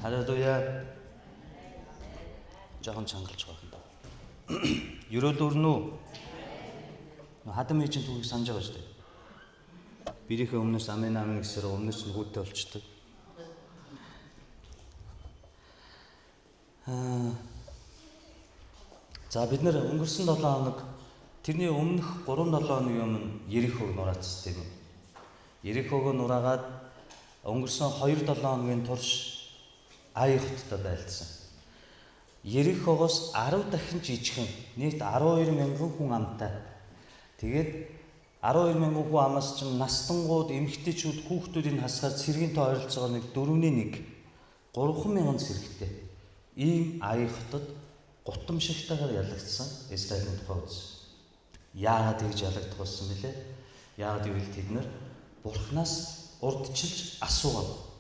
Халелуя. Жаахан чангалж байгаа юм да. Ерөөлөөр нь хадам ээжийн түүхийг санаж байгаа шүү дээ. Бирийнхээ өмнөөс амен амен гэсээр өмнөөс нь гүйтэй болчтой. За бид нэр өнгөрсөн 7 хоног тэрний өмнөх 3-7 хоногийн өмнө Ерихог нураацсан тийм. Ерихог нураагаад өнгөрсөн 2-7 хоногийн турш Ай хоттой байлдсан. Ерихогоос 10 дахин жижигхэн нийт 12,000 хүн амтай. Тэгээд 12,000 хүн амаас ч настангууд, эмэгтэйчүүд, хүүхдүүдийн хасгаар цэргийн тоо ойролцоогоор нэг 4-1 3,000 зэрэгтэй. Ийм Ай хотод гутамшигтайгаар ялагдсан Израилийн тухай үзсэн. Яагаад тэгж ялагдах болсон бэлээ? Яагаад гэвэл тэд нар Бурханаас урдчилж асуугаад.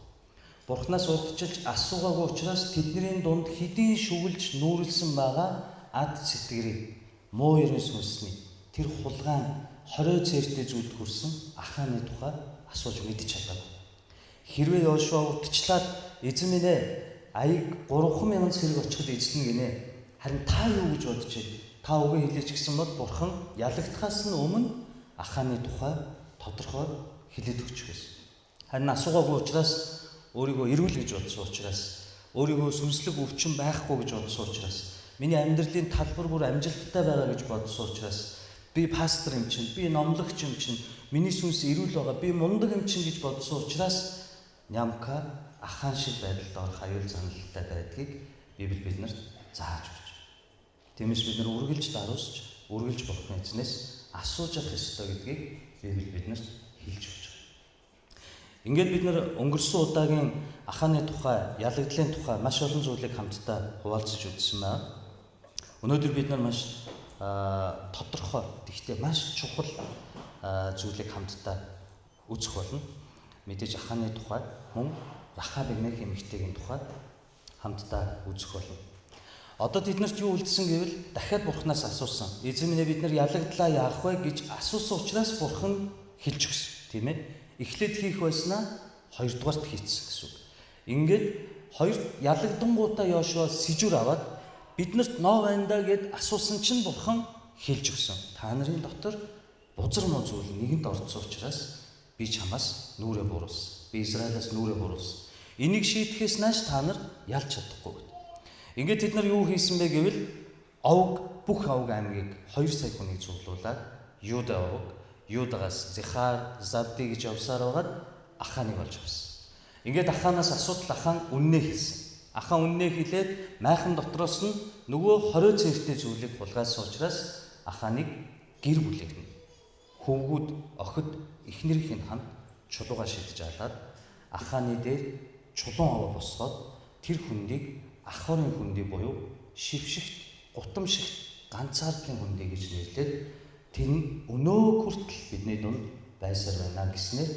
Бурханаас урдчилж асуугаагүй учраас тэдний дунд хэдийн шүглж нүүрлсэн байгаа ад сэтгэрийг муу ерөн сүнсний тэр хулгайн хорой цээртэй зүйлд хүрсэн Аханы тухай асууж мэдчих чадаагүй. Хэрвээ Йошуа урдчлаад эзэн минь ээ Аяг 3,000 цэрэг очиход эзлэн гинэ. Харин та юу гэж бодож байна? Та үгээ хэлээч гэсэн бол Бурхан ялагдахаас нь өмнө Аханы тухай тодорхой хэлээд өгч байсан. Харин асуугаагүй учраас өөрийгөө эрүүл гэж бодсон учраас өөрийгөө сүнслэг өвчин байхгүй гэж бодсон учраас миний амьдралын талбар бүр амжилттай байгаа гэж бодсон учраас би пастор юм чинь, би номлогч юм чинь, миний сүнс эрүүл байгаа, би мундаг юм чинь гэж бодсон учраас Нямка Ахан шиг байдалд орох аюул заналтай байдгийг Библи биднэрт зааж өгч. Тиймээс бид нар үргэлж даруусч, үргэлж Бурханы эзнээс асууж явах ёстой гэдгийг Библи биднэрт хэлж өгч. Ингээд бид нар өнгөрсөн удаагийн Аханы тухай, ялагдлын тухай маш олон зүйлийг хамтдаа хуваалцаж үзсэн байна. Өнөөдөр бид нар маш тодорхой, гэхдээ маш чухал зүйлийг хамтдаа үзэх болно. Мэдээж Аханы тухай, мөн Рахаб нэх эмэгтэйгийн тухай хамтдаа үзэх болно. Одоо тэднэрт юу үлдсэн гэвэл дахиад Бурханаас асуусан. Эзэн минь бид нар ялагдлаа яах вэ гэж асуусан учраас Бурхан хэлж өгсөн, тийм ээ? Эхлээд хийх байснаа хоёрдугаарт хийцсэн гэсэн үг. Ингээд хоёр ялагдангуудаа Йошуа сэжүр аваад биднэрт ноо байна да гэд асуусан чинь Бурхан хэлж өгсөн. Та нарын дотор бузар муу зүйл нэгэнт орцсон учраас би чамаас нүрээ буруулсан. Би Израилаас нүрээ буруулсан. Энийг шийдэхээс нааш та нар ялж чадахгүй гэд. Ингээд тэд нар юу хийсэн бэ гэвэл бүх Овг аймгийг 2 сая хүнийг зуглуулад Юда овг Юдагаас Зихар, Забди гэж явсаар байгаад Аханыг олж авсан. Ингээд Аханаас асуудал Ахан үннээ хэлсэн. Ахан үннээ хэлээд майхан дотроос нь нөгөө хорой цээртэй зүйлийг хулгайсан учраас Аханыг гэр бүлийг нь хөвгүүд, охид, эхнэрийн хамт чулууга шидэж алаад Аханы дээр чулуун аваа босгоод тэр хүндийг Ахорын хүндий буюу шившигт, гутамшигт ганцаардлын хүндий гэж нэрлээд тэр нь өнөө хүртэл бидний дунд байсаар байна гэснээр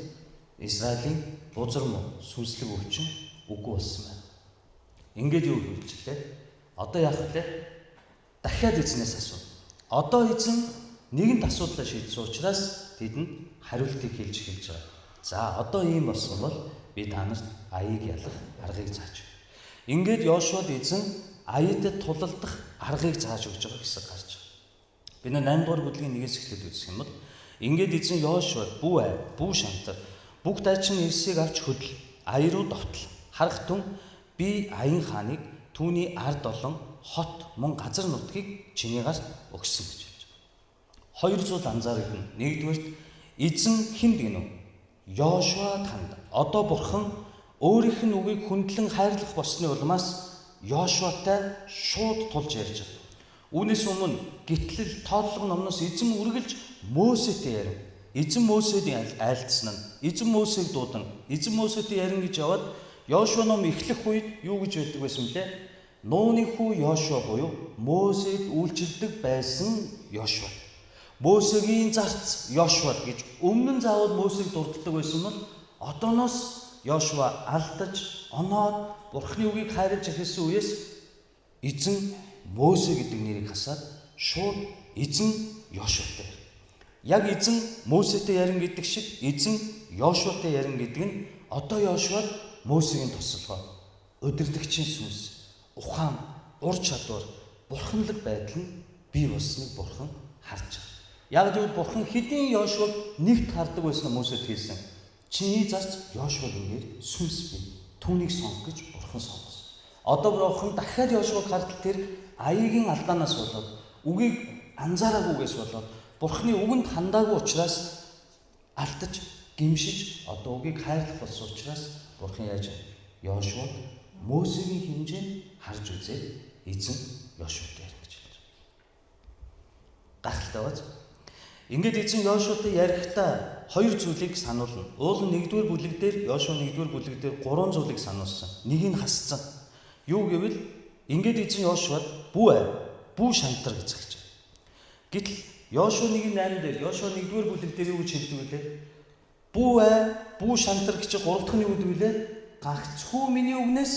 Израилийн бузар муу сүнслэг өвчин үгүй болсон байна. Ингээд юу хэлжлээ? Одоо яах вэ? Дахиад эзнээс асуу. Одоо эзэн нэгэнт асуудлаа шийдсэн учраас тэдэнд хариултыг хэлж байгаа. За одоо ийм болсон бол би та нарт Аяыг ялах аргыг зааж өгье. Ингээд Йошуад эзэн Аяд тулалдах аргыг зааж өгж байгаа гэсэн гарч байна. Бид 8 дугаар бүлгийн 1-ээс эхлээд үзэх юм бол ингээд эзэн Йошуа бүү шантар бүх дайчин Ирсийг авч хөдөл Ай руу довтол харах түн би Аян хааныг түүний ард олон хот мөн газар нутгийг чиний гарт өгсөн гэж хэлж байгаа. Хоёр зүйл анзаарэгдэнэ. Нэгдүгээрт эзэн хэн гэнэ үү? Йошуа танд. Одоо Бурхан өөрийнх нь үгийг хүндлэн хайрлах болсны улмаас Йошуатай шууд тулж ярьж байгаа. Үүнээс өмнө гитлэл тооллого номноос эзэн үргэлж Мөсетэй ярив. Эзэн Мөсед айлдсан нь эзэн Мөсег дуудан эзэн Мөсетэй ярин гэж яваад Йошуа ном эхлэх үед юу гэж байдаг байсан блэ? Нууны хүү Йошуа буюу Мөсед үйлчилдэг байсан Йошуа. Мөсегийн зарц Йошуа гэж өмнө нь заавал Мөсег дурддаг байсан бол одооноос Йошуа алдаж оноод Бурхны үгийг хайрлаж эхэлсэн үеэс эзэн Мөсе гэдэг нэрийг хасаад шууд эзэн Йошуатай. Яг эзэн Мөсетэй ярин гэдэг шиг эзэн Йошуатай ярин гэдэг нь одоо Йошуад Мөсегийн тослогоо удирдагчийн сүнс, ухаан, ур чадвар, бурханлаг байдал нь бий болсныг бурхан харж байгаа. Яг гэвэл бурхан хэдийн Йошуаг нэгт хардаг байсан Мөсед хэлсэн. Чиний зарц Йошуаг ингээд сүнс бий. Түүнийг сонг гэж бурхан сонгосон. Одоо бурхан дахиад Йошуаг хардтал тэр аягийн алдаанаас болоод үгийг анзаараагүйгээс болоод бурханы үгэнд хандаагүй учраас алдаж, гимшиж одоо үгийг хайрлах болсон учраас бурхан яаж Йошуаг Мөсегийн хэмжээнд харж үзээд эзэн Йошуатай ярих гэж хэлж байна. Гахалтай бац. Ингээд эзэн Йошуатай ярихдаа хоёр зүйлийг сануулна. Уул нь 1-р бүлэг дээр Йошуа 1-р бүлэг дээр 3 зүйлийг сануулсан. Нэгийг хасцсан. Юу гэвэл ингээд эзэн Йошуад бүү шантар гэж хэлж байна. Гэтэл Йошуа 1:8 дээр Йошуа 1-р бүлэг дээр юу гэж хэлдэг вүлээ? Бүү шантар гэж 3 дахь нь юу гэдэг вүлээ? Гагцхүү миний үгнээс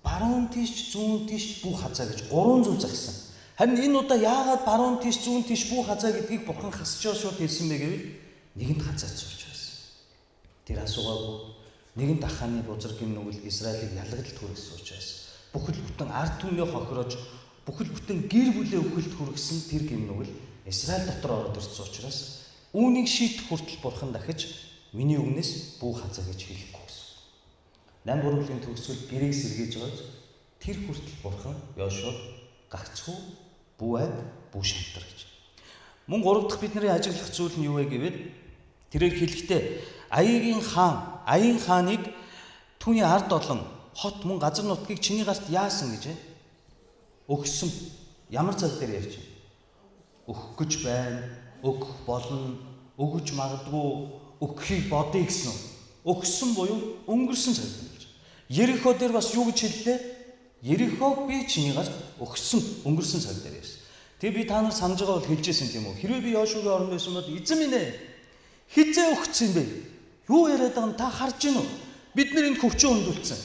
баруун тийш зүүн тийш бүү хазаа гэж 3 зүйл загсан. Харин энэ удаа яагаад баруун тийш зүүн тийш бүү хазаа гэдгийг бурхан хасч шууд хэлсэн бэ гэвэл нэгэнд хазаач учраас. Тэр асуугаагүй нэгэнт ахааны бузар гимнүгэл Израилийг ялгадалд хүргэсэн учраас бүхэл бүтэн ард түмнээ хохирож бүхэл бүтэн гэр бүлээ өхөлд хүргэсэн тэр гимнүгэл Израиль дотор ороод ирсэн учраас үүнийг шийдэх хүртэл бурхан дахиж миний үгнээс бүү хазаа гэж хэлэхгүй гэсэн. 8 гурвын төгсгөл гэрээг сэргээж байгааз тэр хүртэл бурхан Йошуаг гагцхүү бүү шантар гэж. Мөн 3 дахь бидний ажиглах зүйл нь юу вэ гэвэл тэрээр хэлэхдээ аян хааныг түүний ард олон хот мөн газар нутгийг чиний гарт яасан гэж өгсөн. Ямар цаг дээр ярьж байна? Өгөх гэж байна, өгөх болно, өгөж магадгүй, өгөхийг бодъё гэсэн үг. Өгсөн буюу өнгөрсөн цаг дээр. Ерихо дээр бас юу гэж хэллээ? Ерихог би чиний гарт өгсөн, өнгөрсөн цаг дээр байсан. Тэгээ би та нар санаж байгаа бол хэлжсэн тийм үү? Хэрвээ би Йошуагийн оронд байсан бол эзэн минь ээ хизээ өгсөн бэ? Юу яриад байгаа нь та харж гин үү? Бид нар энд хөвчөө хөндөлцсөн.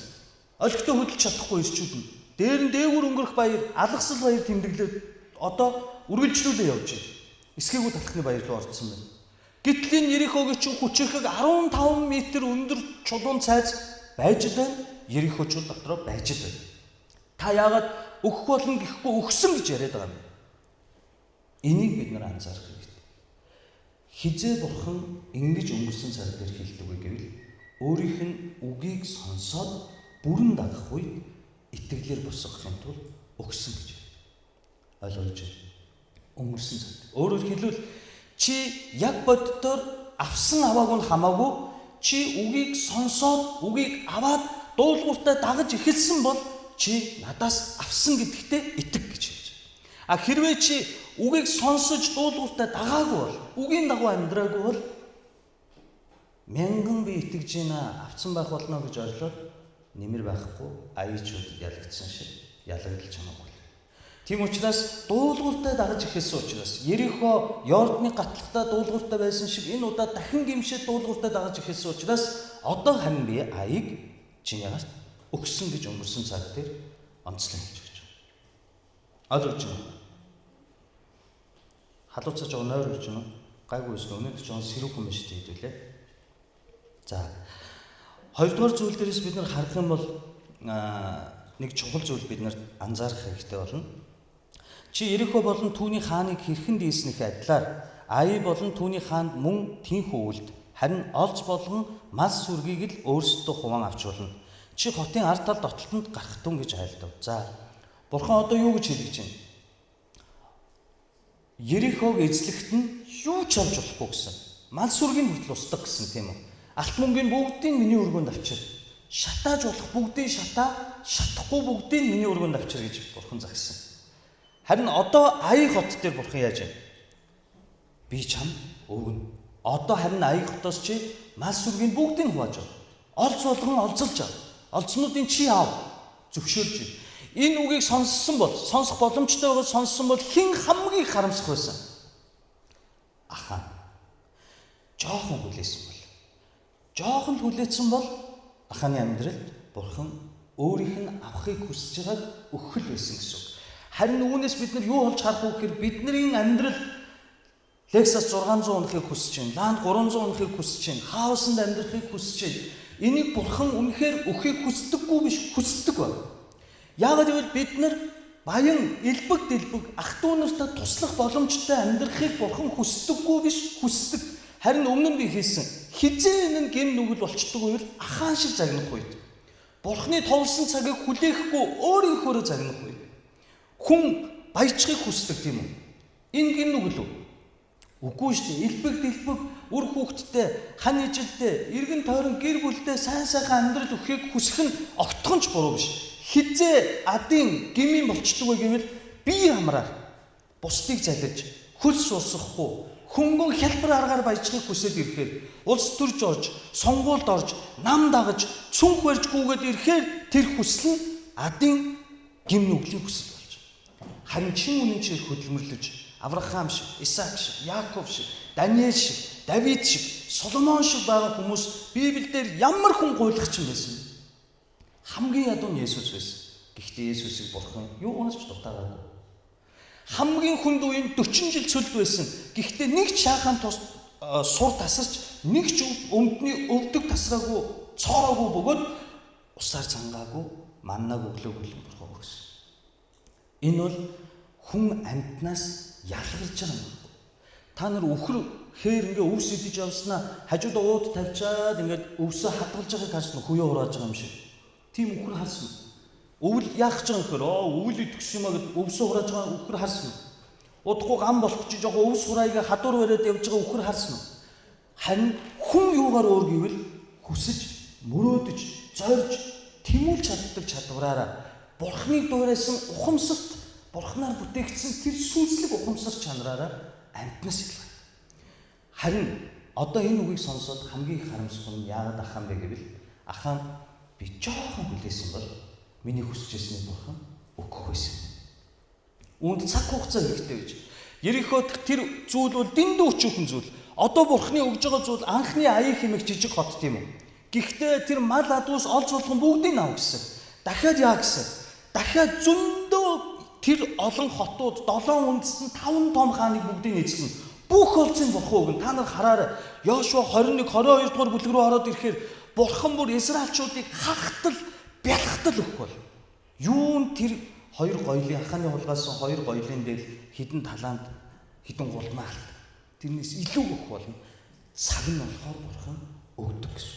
Олигтой хөдөлж чадахгүй ирчүүд нь. Дээр нь дээгүүр өнгөрөх баяр, алгасал баяр тэмдэглээд одоо үргэлжлүүлээ явж байна. Эсгээгүй талхны баяр руу орцсон байна. Гэтэл энэ Ерихогийн чинь хүчирхэг 15 м өндөр чулуун цайз байж байна. Ерихочууд дотроо байж байна. Та яагаад өгөх болно гэхгүй өгсөн гэж яриад байгаа юм. Энийг бид нар анзаарах хэрэгтэй. Хизээ бурхан ингэж өнгөрсөн цаг дээр хэлдэг вэ гэвэл өөрийнх нь үгийг сонсоод бүрэн дагах үед итгэлээр босгохын тулд өгсөн гэж. Ойлгож байна. Өнгөрсөн цаг. Өөрөөр хэлбэл чи яг боддоор авсан аваагүй нь хамаагүй чи үгийг сонсоод үгийг аваад дуулууртаа дагаж эхэлсэн бол чи надаас авсан гэдэгтээ итэг гэж хэлж байна. Хэрвээ чи үгийг сонсож дуулууртаа дагаагүй бол үгийн дагуу амьдраагүй бол мянган би итгэж байна авсан байх болно гэж ойлоод нэмэр байхгүй аяичуд ялагдсан шиг ялагдaltaж хамаагүй. Тийм учраас дуулууртаа дагаж эхэлсэн учраас Ерихо Йордны гатлахтаа дуулууртаа байсан шиг энэ удаа дахин гимшээд дуулууртаа дагаж эхэлсэн учраас одоо харин би аяыг чиний гарт өгсөн гэж өнгөрсөн цаг дээр онцлон хэлж өгч байна. Ойлгож байна. Халууцаа жоо нойр гэж байна. Гайгүй эсвэл өнөөдөр жоо сэрүүхэн биш хэдүүлээ. За. Хоёрдугаар зүйл дээрээс бид нар харах юм бол нэг чухал зүйл бид нар анзаарах хэрэгтэй болно. Чи Ерихо болон түүний хааныг хэрхэн дийснэхээ адилаар Ай болон түүний хаанд мөн тийнхүү үлд харин олз болгон мас сүргийг л өөрсдөө хуваан авч болно. Чи хотын ард тал дотолтонд гарах тун гэж айлдав. За. Бурхан одоо юу гэж хэлж байна? Ерихог эзлэхт нь юу ч олж болохгүй гэсэн. Мал сүргийн хүртэл устдаг гэсэн тийм үү? Алт мөнгөний бүгдийг миний өргөнд авчир. Шатааж болох бүгдийг шатаа, шатахгүй бүгдийг миний өргөнд авчир гэж бурхан загсан. Харин одоо Ай хот дээр бурхан яаж байна? Би чам өгнө. Одоо харин Ай хотоос чи мал сүргийн бүгдийг хувааж ав. Олз болгон олзолж ав. Олцнуудын чи аав. Зөвшөөрж байна. Энэ үгийг сонссон бол, сонсох боломжтой байгаад сонссон бол хэн хамгийн харамсах байсан? Ахаа. Жоохон хүлээсэн бол. Жоохон хүлээсэн бол ахааны амьдралд бурхан өөрийнх нь авахыг хүсэж байгааг өгөх байсан гэсэн үг. Харин үүнээс бид нар юу олж харах вэ гэхээр бидний амьдрал Lexus 600 унахыг хүсэж байна. Land 300 унахыг хүсэж байна. Хаусанд амьдрахыг хүсэж байна. энийг Бурхан үнэхээр өгөхийг хүсдэггүй биш, хүсдэг байна. Яагаад гэвэл бид нар баян элбэг дэлбэг ах トゥ нартай туслах боломжтой амьдрахыг Бурхан хүсдэггүй биш, хүсдэг. Харин өмнө нь би хэлсэн хизээ энэ гин нүгэл болчдөг үйл ахаан шиг загнах үед. Бурханы товлсон цагийг хүлээхгүй өөрийнхөө загнах үед. Хүн баяжхыг хүсдэг тийм үү? Энэ гин нүгэл үү? Үгүй шүү дээ. Элбэг дэлбэг үр хүүхэдтэй, хань ижилтэй, эргэн тойрон гэр бүлтэй сайн сайхан амьдрал өгөхийг хүсэх нь огтхон ч буруу биш. Хизээ адын гмийн болчдөг гэвэл бие хамраар бусдыг залж хөлс уусахгүй хөнгөн хялбар аргаар баяжхыг хүсэж ирэхээр улс төрж орж, сонгуульд орж, нам дагаж, цүнх барьж гүгээд ирэхээр тэр хүсэл нь адын гим нүглийн хүсэл болж. Харин чин үнэн чир хөдөлмөрлөж Авраам шиг, Исаак шиг, Яаков шиг, Даниэл шиг, Давид шиг, Соломон шиг байгаа хүмүүс Библиэлд ямар хүн гуйлгч юм байсан бэ? Хамгийн ядуу нь Есүс байсан. Гэхдээ Есүсийг Бурхан юунаас ч дутаагаагүй. Хамгийн хүнд үеийн 40 жил цөлд байсан. Гэхдээ нэг ч шаахан сур тасарч, нэг ч өмдний өвдөг тасраагүй, цоороогүй бөгөөд усаар цангаагүй, маннаг өглөөг Бурхан өгсөн. Энэ бол хүн амьтнаас ялгарч байгаа юм. Та нар үхэр хээр ингээ өвс идэж явснаа хажууд ууд тавьчаад ингээд өвсөө хадгалж байгааг харсан хуяа урааж байгаа юм шиг. Тийм үхэр харсан. Өвөл яах гэж байгаа нөхөр өвөл идэгс юм аа гэд өвсөө урааж байгаа үхэр харсан. Удахгүй гам болгоч жоохон өвс ураагаа хадуур бариад явж байгаа үхэр харсан. Харин хүн юугаар өөр гэвэл хүсэж, мөрөөдөж, зорж, тэмүүлж чаддаг чадвараараа Бурхныг дуурайсан ухамсарт Бурхнаар бүтээгдсэн тэр сүнслэг ухамсар чанараараа амьтнаас илгэн. Харин одоо энэ үгийг сонсоод хамгийн их харамсах нь яагаад ахаан бэ гэвэл ахаан би жоохон хүлээсэн бол миний хүсэж ирсний Бурхан өгөх байсан. Үүнд цаг хугацаа хэрэгтэй гэж. Ерөнхийдөө тэр зүйл бол дэндүү өчүүхэн зүйл. Одоо Бурханы өгж байгаа зүйл анхны аян хэмээх жижиг хот тийм үү. Гэхдээ тэр мал адуус олж болгон бүгдийг ав гэсэн. Дахиад яа гэсэн. Дахиад зөндөө тэр олон хотууд 7 үндэстэн 5 том хааныг бүгдийг эзэлнэ. Бүх олзын Бурхан өгнө. Та нар хараарай. Йошуа 21 22 дугаар бүлэг рүү ороод ирэхээр Бурхан бүр Израильчуудыг хахтал, бялхтал өгөх бол. Юун тэр хоёр гоёлын ахааны хулгайлсан хоёр гоёлын дээр хідэн талаанд хідэн гулмаа алт. Тэрнээс илүү өгөх болно. Цаг нь болохоор Бурхан өгдөг гэсэн.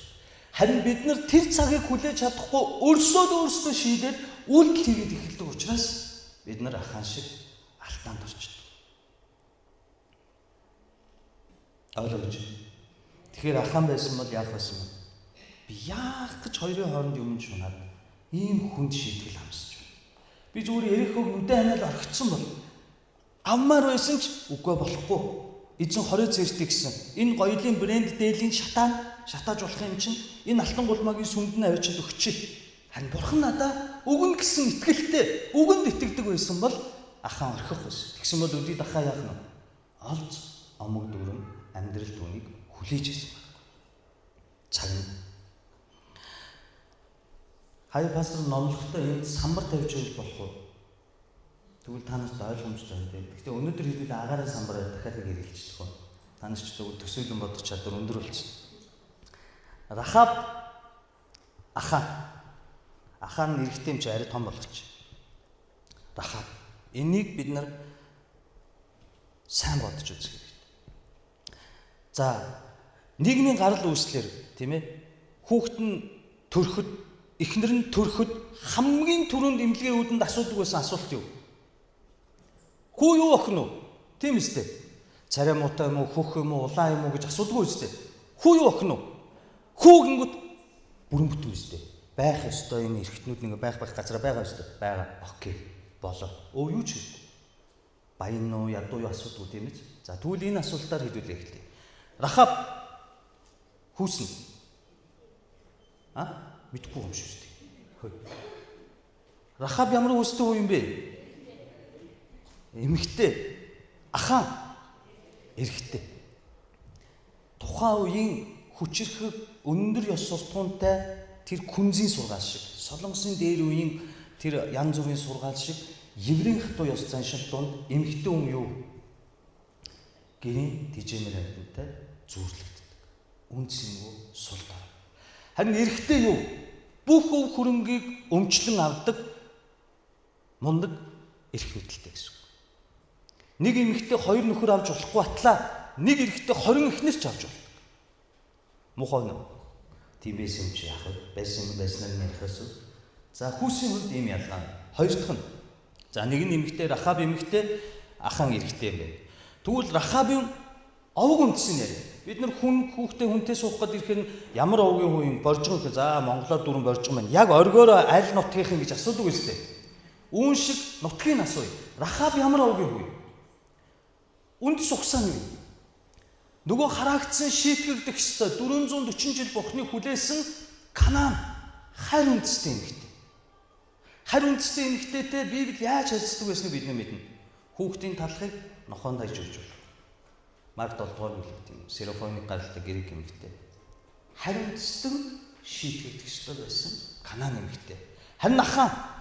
Харин бид нар тэр цагийг хүлээж чадахгүй өөрсдөө шийдээд үйлдэл хийгээд эхэлдэг учраас бид нар ахаан шиг алтаанд орчдөг. Ойлгож байна. Тэгэхээр ахаан байсан бол яах байсан бэ? Би яах гэж хоёрын хооронд юм шунаад ийм хүнд шийтгэл хамсаж байна. Би зүгээр Ерихог нүдэ ханиал орхицсан бол авмаар байсан ч үгүй болохгүй. Эзэн 20 цэртий гэсэн. Энэ гоёлын брэнд дээлийн шатааж болох юм чинь энэ алтан гулмаагийн сүмд нь авчид өгчээ. Харин Бурхан надаа өгнө гэсэн итгэлтэй өгөнд итгэдэг байсан бол ахаан орхих байсан. Тэгсэн бол өдий дахаа яах нь? Олж омог дүрм амьдрал түүнийг хүлээж ирсэн байна. Цаг нь. Хаяа пастор номлохдоо энэ самбар тавьж өгөх болох уу? Тэгвэл та нарт ойлгомжтой байна. Гэхдээ өнөөдөр хэлбэл агаараа самбараа дахиад хэрэгжилчих вэ? Та нар ч зөв төсөөлөн бодох чадвар өндөр болсон. Рахаб ахаан нэрхтэмч арай том болгоч. Рахаб. Энийг бид нар сайн бодож үзэх хэрэгтэй. За, нийгмийн гарал үүслэр тийм ээ хүүхэд нь төрөхөд, эхнэр нь төрөхөд хамгийн түрүүнд эмнэлгийн үүдэнд асуудаг байсан асуулт юу? Хүү юу охин уу? Тийм үстэй. Царай муутай юм уу, хөх юм уу, улаан юм уу гэж асуудаггүй үстэй. Хүү юу охин уу? Хүү гингүүд бүрэн бүтэн үстэй. Байх ёстой энэ эрхтнүүд нэг байх газараа байгаа ёстой. Байгаа. Окей. Болоо. Юу ч хэлэхгүй. Баян уу, ядуу юу асуудаггүй тийм ээ. За тэгвэл энэ асуултаар хэдүүлээ эхэллээ. Рахаб хүүсэн. Мэдгүй юм шүү дээ. Хөөе. Рахаб ямар хүүстэй хүү юм бэ? Эмэгтэй. Ахаан. Эрэгтэй. Тухайн үеийн хүчирхэг өндөр ёс суртахуунтай тэр күнзийн сургаал шиг, Солонгосын дээр үеийн тэр янз бүрийн сургаал шиг еврейн хатуу ёс заншил донд эмэгтэй хүн юу? Гэрийн дижэмэр амьтантай зүүрлэгддэг. Үнцэнгүй сул дор. Харин эрэхтэй юу? Бүх өв хөрөнгийг өмчлөн авдаг мундаг эрх мэдэлтэй гэсэн. Нэг эмэгтэй хоёр нөхөр авч болохгүй батлаа. Нэг эрэхтэй 20 эхнэр ч авч болдог. Мухай нөө. Тийм байсан юм чи яах вэ? Байснаар нь ярихаас. За хүүсийн хувьд ийм ялгаа. Хоёр дахь нь. За нэг нь эмэгтэй Рахаб эмэгтэй ахаан эрэхтэй юм байна. Тэгвэл Рахабын овг үндсэн яриа. Бид нар хүүхдээ суух гээд ирэхээр ямар овгийн хүү юм боржгоо гэх. За Монголоор дүрэн боржгоо маань яг оргиороо аль нутгийнхэн гэж асуудаг үстэй. Үүн шиг нутгийн асууя. Рахаб ямар овгийн хүү? Үндэс ухсаа нь. Нөгөө харагдсан шийтгэгдэх ёстой 440 жил Бурхны хүлээсэн Канаан харь үндэстэй эмэгтэй. Харь үндэстэй эмэгтэйтэй Библи яаж харьцдаг байсныг бид мэднэ. Хүүхдийн талхыг нохоонд хаяж өгч байна. Марк 7 дугаар бүлэгт юм. Серафоник гаралтай грек эмэгтэй. Харь үндэстэн шийтгэгдэх ёстой байсан Канаан эмэгтэй. Харин ахаан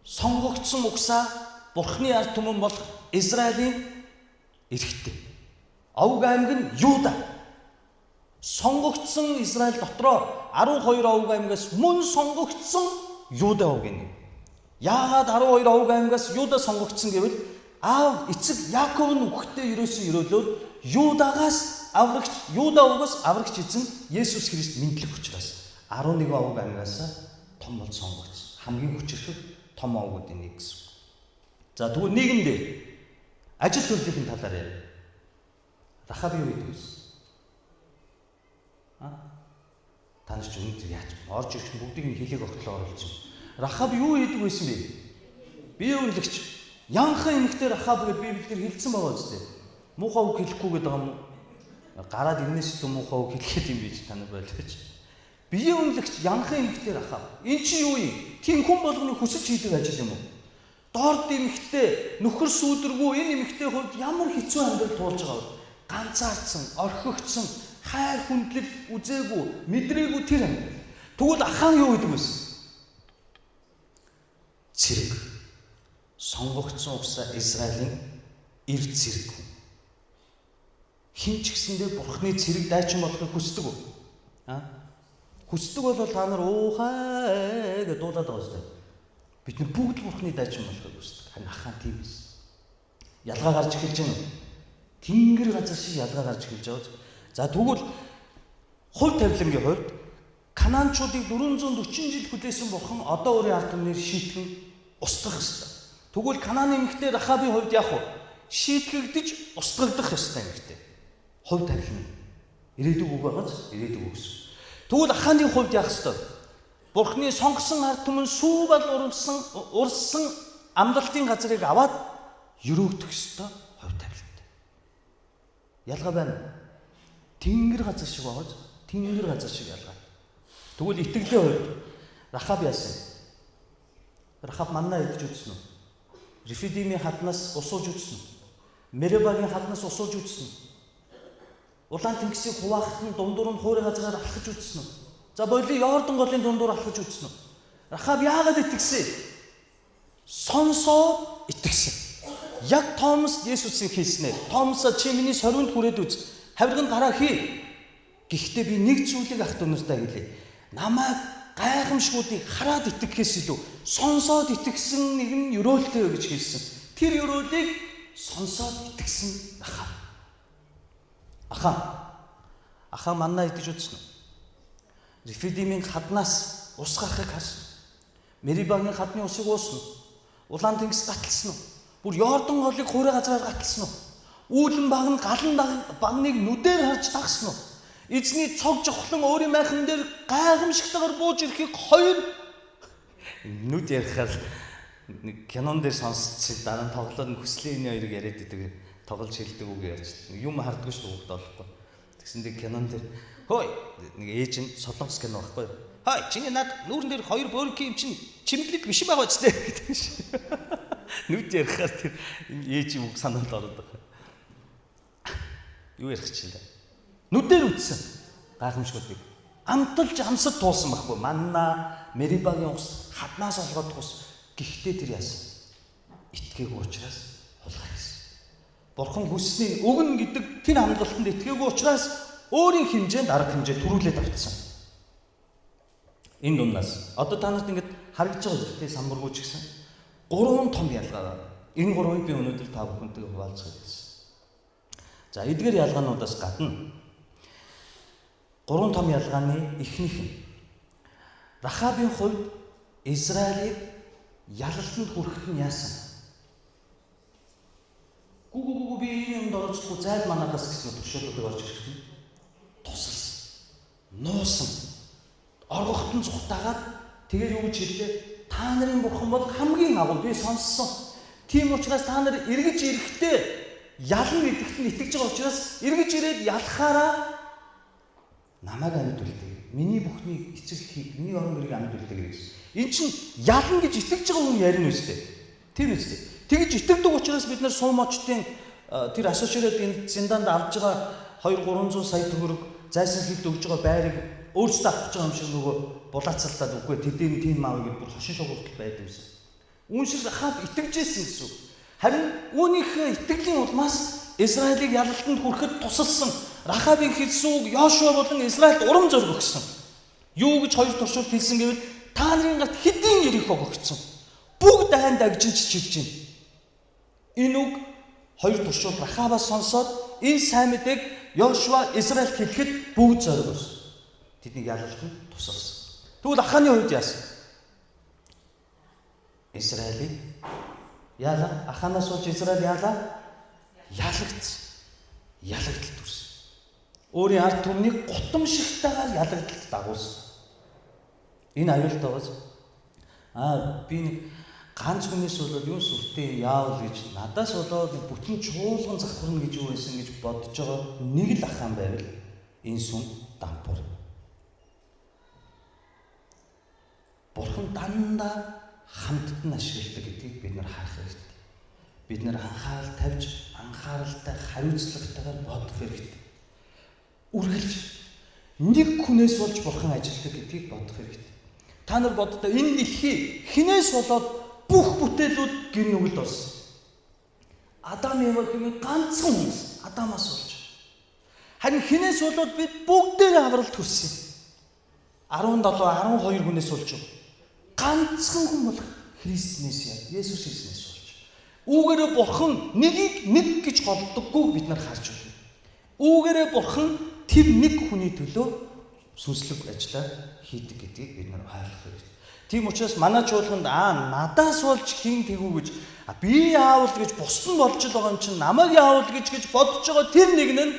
сонгогдсон угсаа Бурхны ард түмэн болох Израилийн эрэхтэй. Овг аймаг нь Юда. Сонгогдсон Израиль дотроо 12 овг аймагаас мөн сонгогдсон Юда овгийн нэг. Яагаад 12 овг аймагаас Юда сонгогдсон гэвэл аав эцэг Яаков нь үхтээ өрөөлөөд Юдагаас аврагч Юда овгоос аврагч эзэн Есүс Христ мэдлэг учраас 11 овг аймагаас том бол сонгогдсон. Хамгийн хүчрхэг том овгуудын нэг гэсэн. За тэгвэл нийгэмдээ ажил төрлийн талаар ярив. Рахаб юу гэдэг вэ? Та нар ч өнөөдөр яаж орж ирэх нь бүгдийг нь хэлийг огтлоо оруулсан. Рахаб юу хийдэг байсан бэ? Бие үнэлэгч янхан эмэгтэй Рахаб гэж Библиэр хэлсэн байгаа үстэй. Муухай үг хэлэхгүй гэдэг юм. Гараад ирнээс илүү муухай үг хэлэхэд юм биш та нар байлаач. Бие үнэлэгч янхан эмэгтэй Рахаб. Энд чи юу юм? Тийм хүн болгоны хүсэж хийдэг ажил юм уу? Дорд эмэгтэй нөхөр сүүдэргүй энэ эмэгтэй хувьд ямар хэцүү амьдрал туулж байгаа вэ? Ганцаардсан, орхигдсон, хайр хүндлэл үзээгүй, мэдрээгүй тэр амьдрал. Тэгвэл ахаан юу гэдэг вэ? Цэрэг. Сонгогдсон угсаа Израилийн эрд цэрэг. Хин ч гэсэндээ Бурхны цэрэг дайчин болохыг хүсдэг үү? Хүсдэг бол та нар уухай гэж дуулаад байгаа шүү дээ. Бид нар бүгд Бурхны дайчин болохыг хүсдэг. Харин ахаан тийм биш. Ялгаа гарч эхэлж байна. Тэнгэр газар шиг ялгаа гарч эхэлж байгаа. За тэгвэл хувь тавилангийн хувьд Канаанчуудыг 440 жил хүлээсэн Бурхан одоо өөрийн ард түмнээр шийтгэн устгах ёстой. Тэгвэл Канааны эмэгтэй Рахабын хувьд яах вэ? Шийтгэгдэж устгагдах ёстой эмэгтэй. Хувь тавилан. Ирээдүг үг байгааз ирээдүг үгс. Тэгвэл ахааны хувьд яах ёстой? Бурхны сонгосон ард түмэн сүүбал урсан амлалтын газрыг аваад өрөөгдөх ёстой хувь тавилантай. Ялгаа байна. Тэнгэр газар шиг байгааз тэнгэр газар шиг ялгаа. Тэгвэл итгэлийн хувьд Рахаб яасан? Рахаб манна идэж үзсэн үү? Рефидимийн хаднаас усууж үзсэн үү? Меребагийн хаднаас усууж үзсэн үү? Улаан тэнгисийг хуваахын дундуур нь хуурай газараар алхаж үзсэн үү? За боли Йордан голын дундуур алхаж үзсэн үү? Рахаб яагаад итгэсэн? Сонсоод итгэсэн. Яг Томас Есүсийг хэлснээр Томасаа чи миний сорвинд хүрээд үз. Хавирганд гараа хий. Гэхдээ би нэг зүйлийг ах дунартаа хэлье. Намайг гайхамшгуудыг хараад итгэхээс илүү сонсоод итгэсэн нэг нь өрөөлтэй гэж хэлсэн. Тэр өрөөлийг сонсоод итгэсэн ахаан манна идэж үзсэн үү? Рефидимийн хаднаас ус гарахыг харсан. Мерибагийн хадны усыг уусан. Улаан тэнгис гаталсан уу? Бүр Йордан голыг хуурай газраар гаталсан уу? Үүлэн баг нь галан багныг нүдээр харж дагсан уу? Эзний цог жохлон өөрийн майхан дээр гайхамшигтайгаар бууж ирэхийг хоёр нүд ярихаар нэг кинон дээр сонсчих дараа нь тоглоод хүслийн энэ хоёрыг яриад идэг тоглож хэлдэг үг ярьж юм харддаг шүү дээ болохгүй. Тэгсэндээ кинон дээр хөөе нэг ээж нь солонгос кино байхгүй юу? Хөөе чиний над нүүрэн дээр хоёр бөөрийн юм чинь чимэглэг биш байгаа ч гэдэг шиг. Нүд ярихаар тэр ээж юм санаанд ороод байгаа. Юу ярих чинь лээ? Нүдээр үтсэн гайхамшгуудыг амталж амсад туулсан байхгүй. Манна Мерибагийн ус хаднаас олгоод тус. Гэхдээ тэр яасан? Итгээгүй учраас хулгай хийсэн. Бурхан хүссний өгнө гэдэг тэр хангалтанд итгээгүй учраас өөрийн хэмжээнд арга хэмжээ төрүүлээд авчихсан. Энэ дундаас одоо та нарт ингэж харагдаж байгаа зүйлтэй самбаргууч гэсэн 3 том ялгаа байна. Энэ 3-ыг би өнөөдөр та бүхэнтэйгээ хуваалцах гэсэн. За эдгээр ялгаануудаас гадна 3 том ялгааны эхнийх нь Рахабын хувьд Израилийг ялалтанд хүрэхэд нь яасан? Гүгү би энэ юмд оролцохгүй зайл манахаас гэсэн төвшөлтөд орж ирэх юм. Тусалсан. Нуусан. Оргохтон цухтагаад тэгээд юу гэж хэллээ? Та нарын бурхан бол хамгийн агуу би сонссон. Тийм учраас та нар эргэж ирэхдээ ялан гэдэгт нь итгэж байгаа учраас эргэж ирээд ялахаараа намайг амьд үлдээг. Миний бүхний эцэг хийг, миний орон нэрийг амьд үлдээг гэсэн. Энд чинь ялан гэж итгэж байгаа хүн ярина үстэй. Тийм үстэй. Тэгж итгэдэг учраас бид нар суумочдын тэр асуушрын зиндаанд авж байгаа 200-300 сая төгрөг зайсан хэд өгж байгаа байрыг өөрсдөө авах гэж байгаа юм шиг нөгөө булаацалтаад үгүй тэдний тийм аав гэж бүр хошин шогуултал байдаг юмсан. Үүн шиг Рахаб итгэжсэн гэсэн үг. Харин үүнийхээ итгэлийн улмаас Израилийг ялалтанд хүрэхэд тусалсан. Рахабын хэлсэн үг Йошуа болон Израильд урам зориг өгсөн. Юу гэж хоёр туршилт хэлсэн гэвэл та нарын гарт хэдийн Ерихог өгсөн. Бүгд дайнд дагжин чичилж байна. Энэ үг хоёр туршилт Рахабаас сонсоод энэ сайн мэдээг Йошуа Израильд хэлэхэд бүгд зориг өгсөн. Тэднийг ялалтанд тусалсан. Тэгвэл Аханы хувьд яасан? Израилийг яалаа Аханаас болж Израиль яалаа ялагдалт үүсэн. Өөрийн ард түмнийг гутамшигтайгаар ялагдалт дагуулсан. Энэ аюултай байж би нэг ганц хүнээс болоод юу сүртэй яавал гэж надаас болоод бүтэн чуулган завхарна гэж юу байсан гэж бодож байгаа нэг л ахаан байвал энэ сүм дампуур. Бурхан дандаа хамтд нь ашигладаг гэдгийг бид нар харах хэрэгтэй. Бид нар анхаарал тавьж, анхааралтай хариуцлагатайгаар бодох хэрэгтэй. Үргэлж нэг хүнээс болж бурхан ажилладаг гэдгийг бодох хэрэгтэй. Та нар боддоо энэ дэлхий хинээс болоод бүх бүтээлүүд гин нүгэлд орсон. Адам Ева хэмээн ганцхан хүмүүс Адамаас болж. Харин хинээс болоод бид бүгдээрээ авралт хүрсэн. 17, 12 хүнээс болж байгаа. Ганцхан хүн бол Христнээс Есүс Христнээс болж. Үүгээрээ бурхан нэгийг нэг гэж голддоггүй бид нар харж байна. Үүгээрээ бурхан тэр нэг хүний төлөө сүнслэг ажиллаа хийдэг гэдгийг бид нар ойлгох хэрэгтэй. Тийм учраас манай чуулганд надаас болж хин тэгүү гэж би яавал гэж бусд нь болж байгаа юм чинь намайг яавал гэж бодож байгаа тэр нэг нь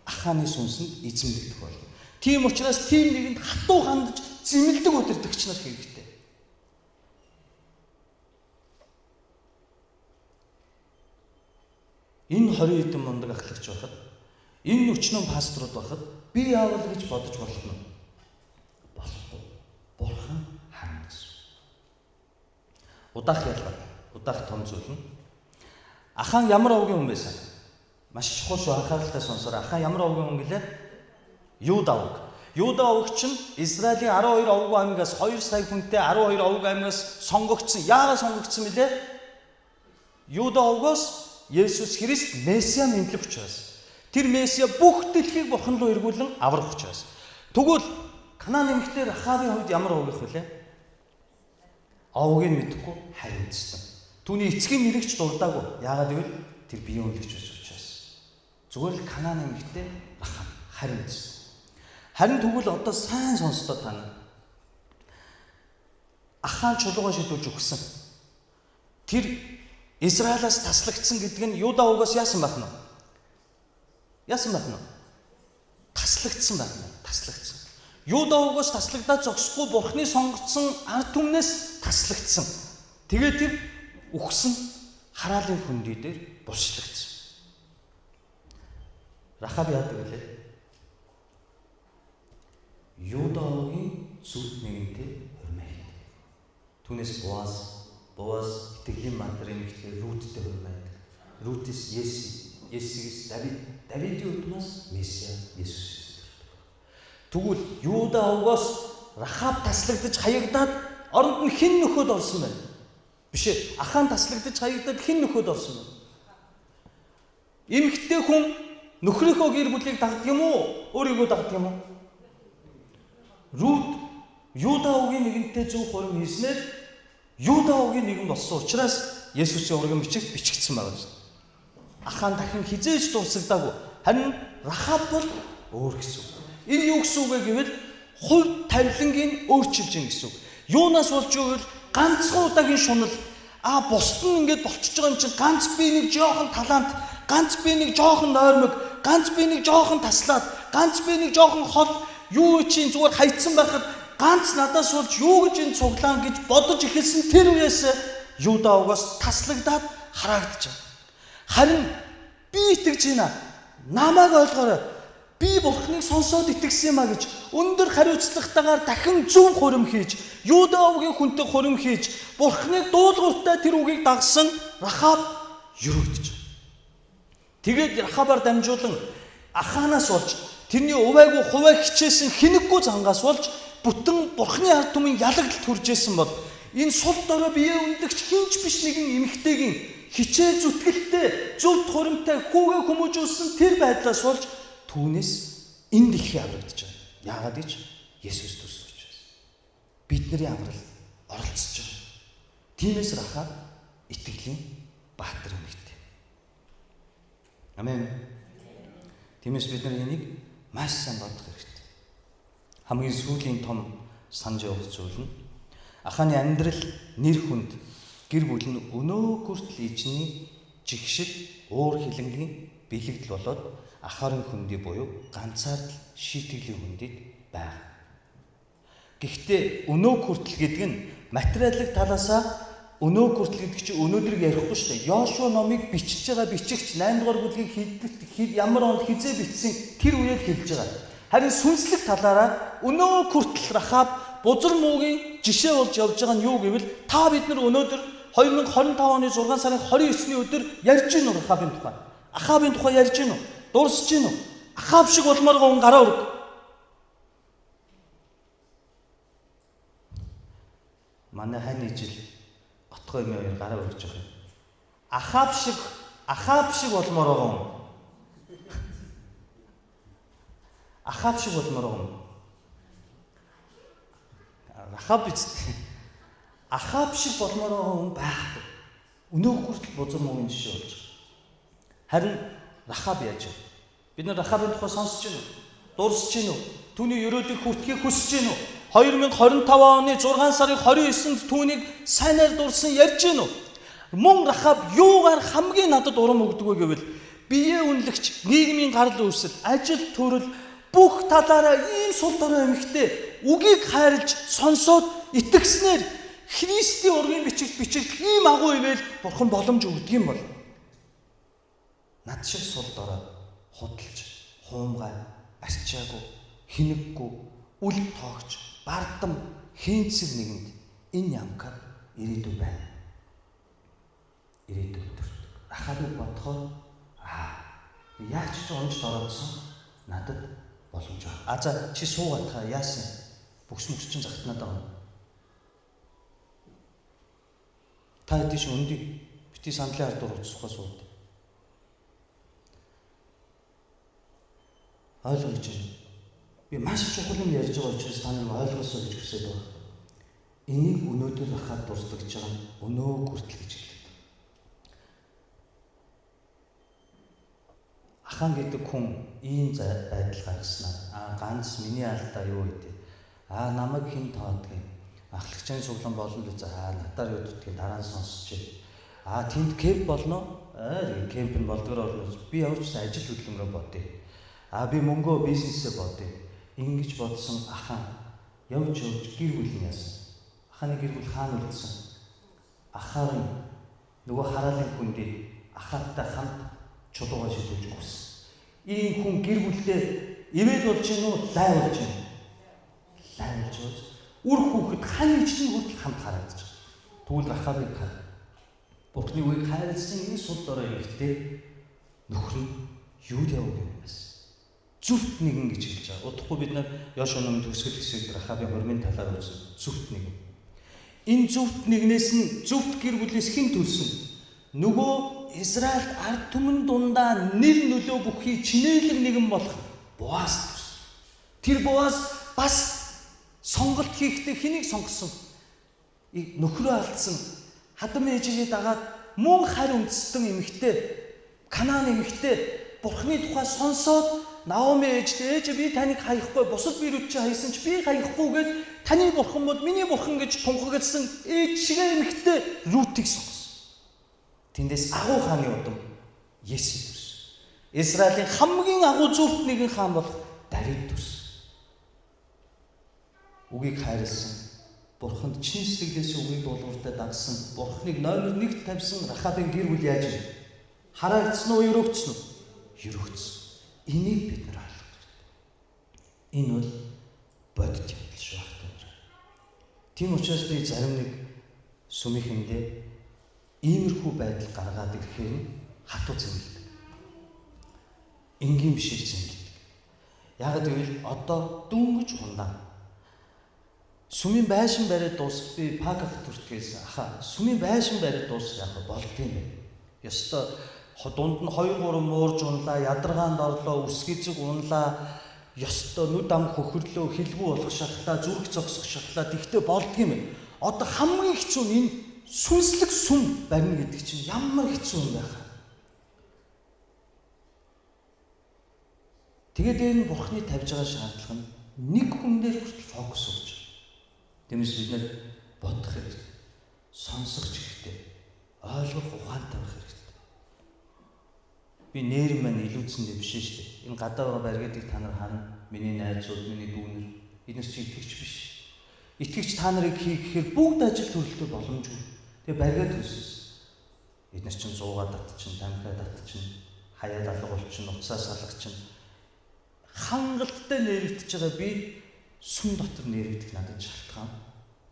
Аханы сүнсэнд эзэмдэгдэх болно. Тийм учраас тийм нэгэнд хатуу хандж зэмлдэг удирдагч нар хэрэгтэй. Энэ 20 хэдэн мундаг ахлагч байхад энэ өчнөн пасторууд байхад би яавал гэж бодож болох нь болохгүй. Бурхан харна гэсэн. Удаах ялгаа. Удаах том зүйл нь Ахан ямар овгийн хүн байсан? Маш чухал шүү, анхааралтай сонсороо. Ахан ямар овгийн хүн гэлээ? Юда овг. Юда овг чинь Израилийн 12 овгүй аймагаас 2 сая хүнтэй 12 овг аймагаас сонгогдсон. Яагаад сонгогдсон бэлээ? Юда овгоос Есүс Христ Месиа мэдлэх учраас. Тэр Месиа бүх дэлхийг бурхан руу эргүүлэн аврах учраас. Тэгвэл Канаан эмэгтэй Рахабын хувьд ямар овгих вүлээ? Овгийг мэдэхгүй хариуцсан. Түүний эцгийн нэрэгч дурдаагүй. Яагаад гэвэл тэр биеийн үлгч байсан учраас. Зүгээр л Канаан эмэгтэй Рахаб хариуцсан. Харин тэгвэл одоо сайн сонсдоо тань. Ахан чулуугаа шийдүүлж өгсөн. Тэр Израилаас таслагдсан гэдэг нь Юда овгоос яасан байх нь? Яасан байх нь? Таслагдсан байх нь. Таслагдсан. Юда овгоос таслагдаад зогсохгүй бурхны сонгогдсон ард түмнээс таслагдсан. Тэгээд тэр үхсэн хараалын хөндөй дээр булшлагдсан. Рахаб яадаг гэлээ? Юда овгийн зүрх нэгэнтэй хөрмэй. Түүнээс Боаз итгэлийн мандар эмэгтэй Руттэй хөрмэй. Рутис Есигс Давидын удмаас Месиа Есүс. Тэгвэл Юда овгоос Рахаб таслагдаж хаягдаад оронд нь хэн нөхөд орсон байна? Биш ээ, Ахан таслагдаж хаягдаад хэн нөхөд орсон байна? Эмэгтэй хүн Нөхрийнхөө гэр бүлийг дагдаг юм уу? Өөрийгөө дагдаг юм уу? Рут Юда өвгийн нэгэнтэй зөв хурим хийснээр Юда өвгийн нэгэн болсон учраас Есүсийн ургийн бичигт бичигдсэн байгаа шүү. Ахаан дахин хизээж дуусагдаагүй. Харин Рахаб бол өөр гэсэн үг. Энэ юу гэсэн үг вэ гэвэл хувь тавилангийн өөрчилж ийн гэсэн үг. Юунаас болж юу гэвэл ганцхан удаагийн шунал бусд нь ингэж болчихж байгаа юм чинь ганц би нэг жоохон талант, ганц би нэг жоохон нойрмог, ганц би нэг жоохон таслаад, ганц би нэг жоохон хол юу чинь зүгээр хайцсан байхад ганц надаас болж юу гэж энэ цуглаан гэж бодож эхэлсэн тэр үеэс Юда угаас таслагдаад харагдаж байна. Харин би итгэж байна. Намайг ойлгоорой. Би Бурхныг сонсоод итгэсэн юм а гэж өндөр хариуцлагатайгаар дахин зөв хурим хийж, Юда өвгийн хүнтэй хурим хийж, Бурхныг дуулууртай тэр үгийг дагсан Рахаб юрагдж. Тэгээд Рахабаар дамжуулан Аханаас болж тэрний увайгүй хуваа хичээсэн хинэггүй зангаас болж бүтэн Бурхны ард түмэн ялагдалт хүржсэн бол энэ сул дорой бие үнэлэгч хинч биш нэгэн эмэгтэйгийн хичээл зүтгэлтэй зөв хуримтай хүүгээ хүмүүжүүлсэн тэр байдлаас болж түүнээс энэ дэлхий аврагдаж байна. Яагаад гэж Есүс төсөж байна. Бидний аврал оролцож байна. Тиймээс Рахаб итгэлийн баатар эмэгтэй. Амен. Тиймээс бид нар энийг маш сайн бодох хэрэгтэй. Хамгийн сүүлийн том санаж явах зүйл нь Аханы амьдрал нэр хүнд гэр бүл нь өнөө хүртэл ижний жигшил уур хилэнгийн бэлэгдэл болоод ахарын хүндий буюу ганцаардл шийтгэлийн хүндийд байна. Гэхдээ өнөө хүртэл гэдэг нь материалын талаасаа өнөө хүртэл гэдэг чинь өнөөдрийг ярихгүй шүү дээ. Йошуа номыг бичиж байгаа бичигч 8 дугаар бүлгийг ямар онд хизээ бичсэн тэр үеэр хэлж байгаа. Харин сүнслэг талаараа өнөө хүртэл Рахаб бузар муугийн жишээ болж явж байгаа нь юу гэвэл та бид нар өнөөдөр 2025 оны 6 сарын 29-ний өдөр ярьж гин үү Рахабын тухай. Ахабын тухай ярьж гин үү? Дурсж гин үү? Ахаб шиг болмоор гон гараа өрг. Манай хань ижил отгой юм хоёр гараа өргөж байгаа юм. Ахаб шиг болмоор гон. Ахаб шиг болмоор гон. Рахаб биз. Ахаб шиг болмоор хүн байхгүй. Өнөө хүртэл бузар муугийн жишээ болж байгаа. Харин Рахаб яаж вэ? Бид нар Рахабын тухай сонсож байна уу? Дурсж байна уу? Түүний өрөөлийг хүртхийг хүсэж байна уу? 2025 оны 6 сарын 29-нд түүнийг сайнаар дурсан ярьж байна уу? Мөн Рахаб юугаар хамгийн надад урам өгдөг вэ гэвэл бие үнэлэгч, нийгмийн гарал үүсэл, ажил төрөл бүх талаараа ийм сул дорой эмэгтэй үгийг хайрлж сонсоод итгэснээр Христийн ургийн бичигт бичигдэх ийм агуу ивэл Бурхан боломж өгдөг юм бол над шиг сул дорой худалж, хуумгай, арчаагүй, хинэггүй, үл тоогч, бардам, хийнцэг нэгэнд энэ ямкар ирээдүй байна. Ирээдүй төрдөг. Рахабыг бодохоор яаж ч онж дороодсон надад боломж байна. За чи суугаатаа яасан? Бүкс мөкс чинь загтнаад байгаа. Та хэдий ч өндөй бити сандлын ард уурцсахаа сууд. Ойлгож байна. Би маш чухал юм ярьж байгаа учраас та нар ойлгосоо гэж хүсэж байна. Энийг өнөөдөр Рахаб дурсдагж байгаа нь өнөө хүртэл гэж хэлдэг. Ахан гэдэг хүн ийм байдал гаргаснаа. Ганц миний алдаа юу гэдэг. Намайг хэн тоодгийг. Ахлагчийн суглан болно л надаар юу дутгийг дараа нь сонсч. Тэнд кемп болно. Кемп нь болдгоор орно. Би явж ажил хөдөлмөрөө бодъё. Би мөнгөө бизнесээ бодъё. Ингэж бодсон Ахан явж гэр бүл нь яасан. Аханы гэр бүл хаана үлдсэн. Ахаар нь нөгөө хараалын хүндийг Ахаартай хамт чулуугаа шидүүлж өгсөн. Ийм хүн гэр бүлдээ ивэл болж гин үү, лай болж гин. Лай болж байгаа. Үр хүүхэд хань ичний хүртэл хамт харагдаж байгаа. Тэгвэл Рахабыг хаа. Бурхны үгийг хайрласан энэ сул дорой эмэгтэй нөхөр нь юу яваг юм байсан. Зүвт нэгэн гэж хэлж байгаа. Удахгүй бид нар Йошуа номын төгсгөл хэсэгт Рахабын хормын талаар үзсэн. Зүвт нэгэн. Энэ зүвт нэгнээс нь зүвт гэр бүлээс хэн төлсөн? Нөгөө Израильд ард түмэн дундаа нэр нөлөө бүхий чинээлэг нэгэн болох Боаз. Тэр Боаз бас сонголт хийхдээ хэнийг сонгосон? Нөхрөө алдсан хадам ээжигээ дагаад мөн харь үндэстэн эмэгтэй Канаан эмэгтэй Бурхны тухай сонсоод Наоми ээж би таныг хаяхгүй бусад биерүүд чи хайсан ч би хаяхгүйгээд таны бурхан бол миний бурхан гэж тунхагласан ээж шигээ эмэгтэй Рутийг сонгосон. Тэндээс агуу хааны удам Есүс төрсөн. Израилийн хамгийн агуу зөвхт нэгэн хаан болох Давид төрсөн. Үгийг хайрлсан, Бурханд чин сэтгэлээс үгийг дуулууртай дагсан, Бурхныг номер 1 тавьсан Рахабын гэр бүл яаж вэ? Хараагдсан уу, өрөөгдсөн үү? Өрөөгдсөн. Энийг бид нар ойлгох хэрэгтэй. Энэ бол бодит явдал шүү ахтар. Тийм учраас би зарим нэг сүмийнхэндээ иймэрхүү байдал гаргаад ирэхээр хатуу зэмлэдэг. Энгийн бишиг зэмлэдэг. Яг гэвэл одоо дөнгөж хундаа сүмийн байшин бариад дуусах би пагах төртгээс аха сүмийн байшин бариад дуусах яг болдгийм бэ. Ёстой дунд нь 2-3 муурж унлаа, ядаргаанд орлоо, үсгийцэг унлаа, ёстой нүд ам хөхрлөө, хэлбүү болох шахлаа, зүрх зогсох шахлаа тэгтээ болдгийм бэ. Одоо хамгийн хэцүү нь энэ сүнслэг сүм барина гэдэг чинь ямар хэцүү юм бэ хаа. Тэгээд энэ Бурхны тавьж байгаа шаардлага нь нэг хүн дээр хүртэл фокус өгч. Тиймээс бид нэр бодох хэрэгтэй, сонсох хэрэгтэй, ойлгох ухаантай байх хэрэгтэй. Би нэр маань илүүцэндээ биш шүү дээ. Энэ гадаа байгаа баригдыг та нар харна. Миний найзууд, миний дүүнэр эдгээр чи итгэгч биш. Итгэгч та нарыг хийхээр бүгд ажил төрөлтөй боломжгүй. Тэгээ баригд төсөөс. Эдгээр чин 100-аар татчин, тамхиа татчин, хаяад алга болчин, уцаа салгачин. Хангалттай нэрвдэж байгаа би сүм дотор нэрвдэх надад шалтгаан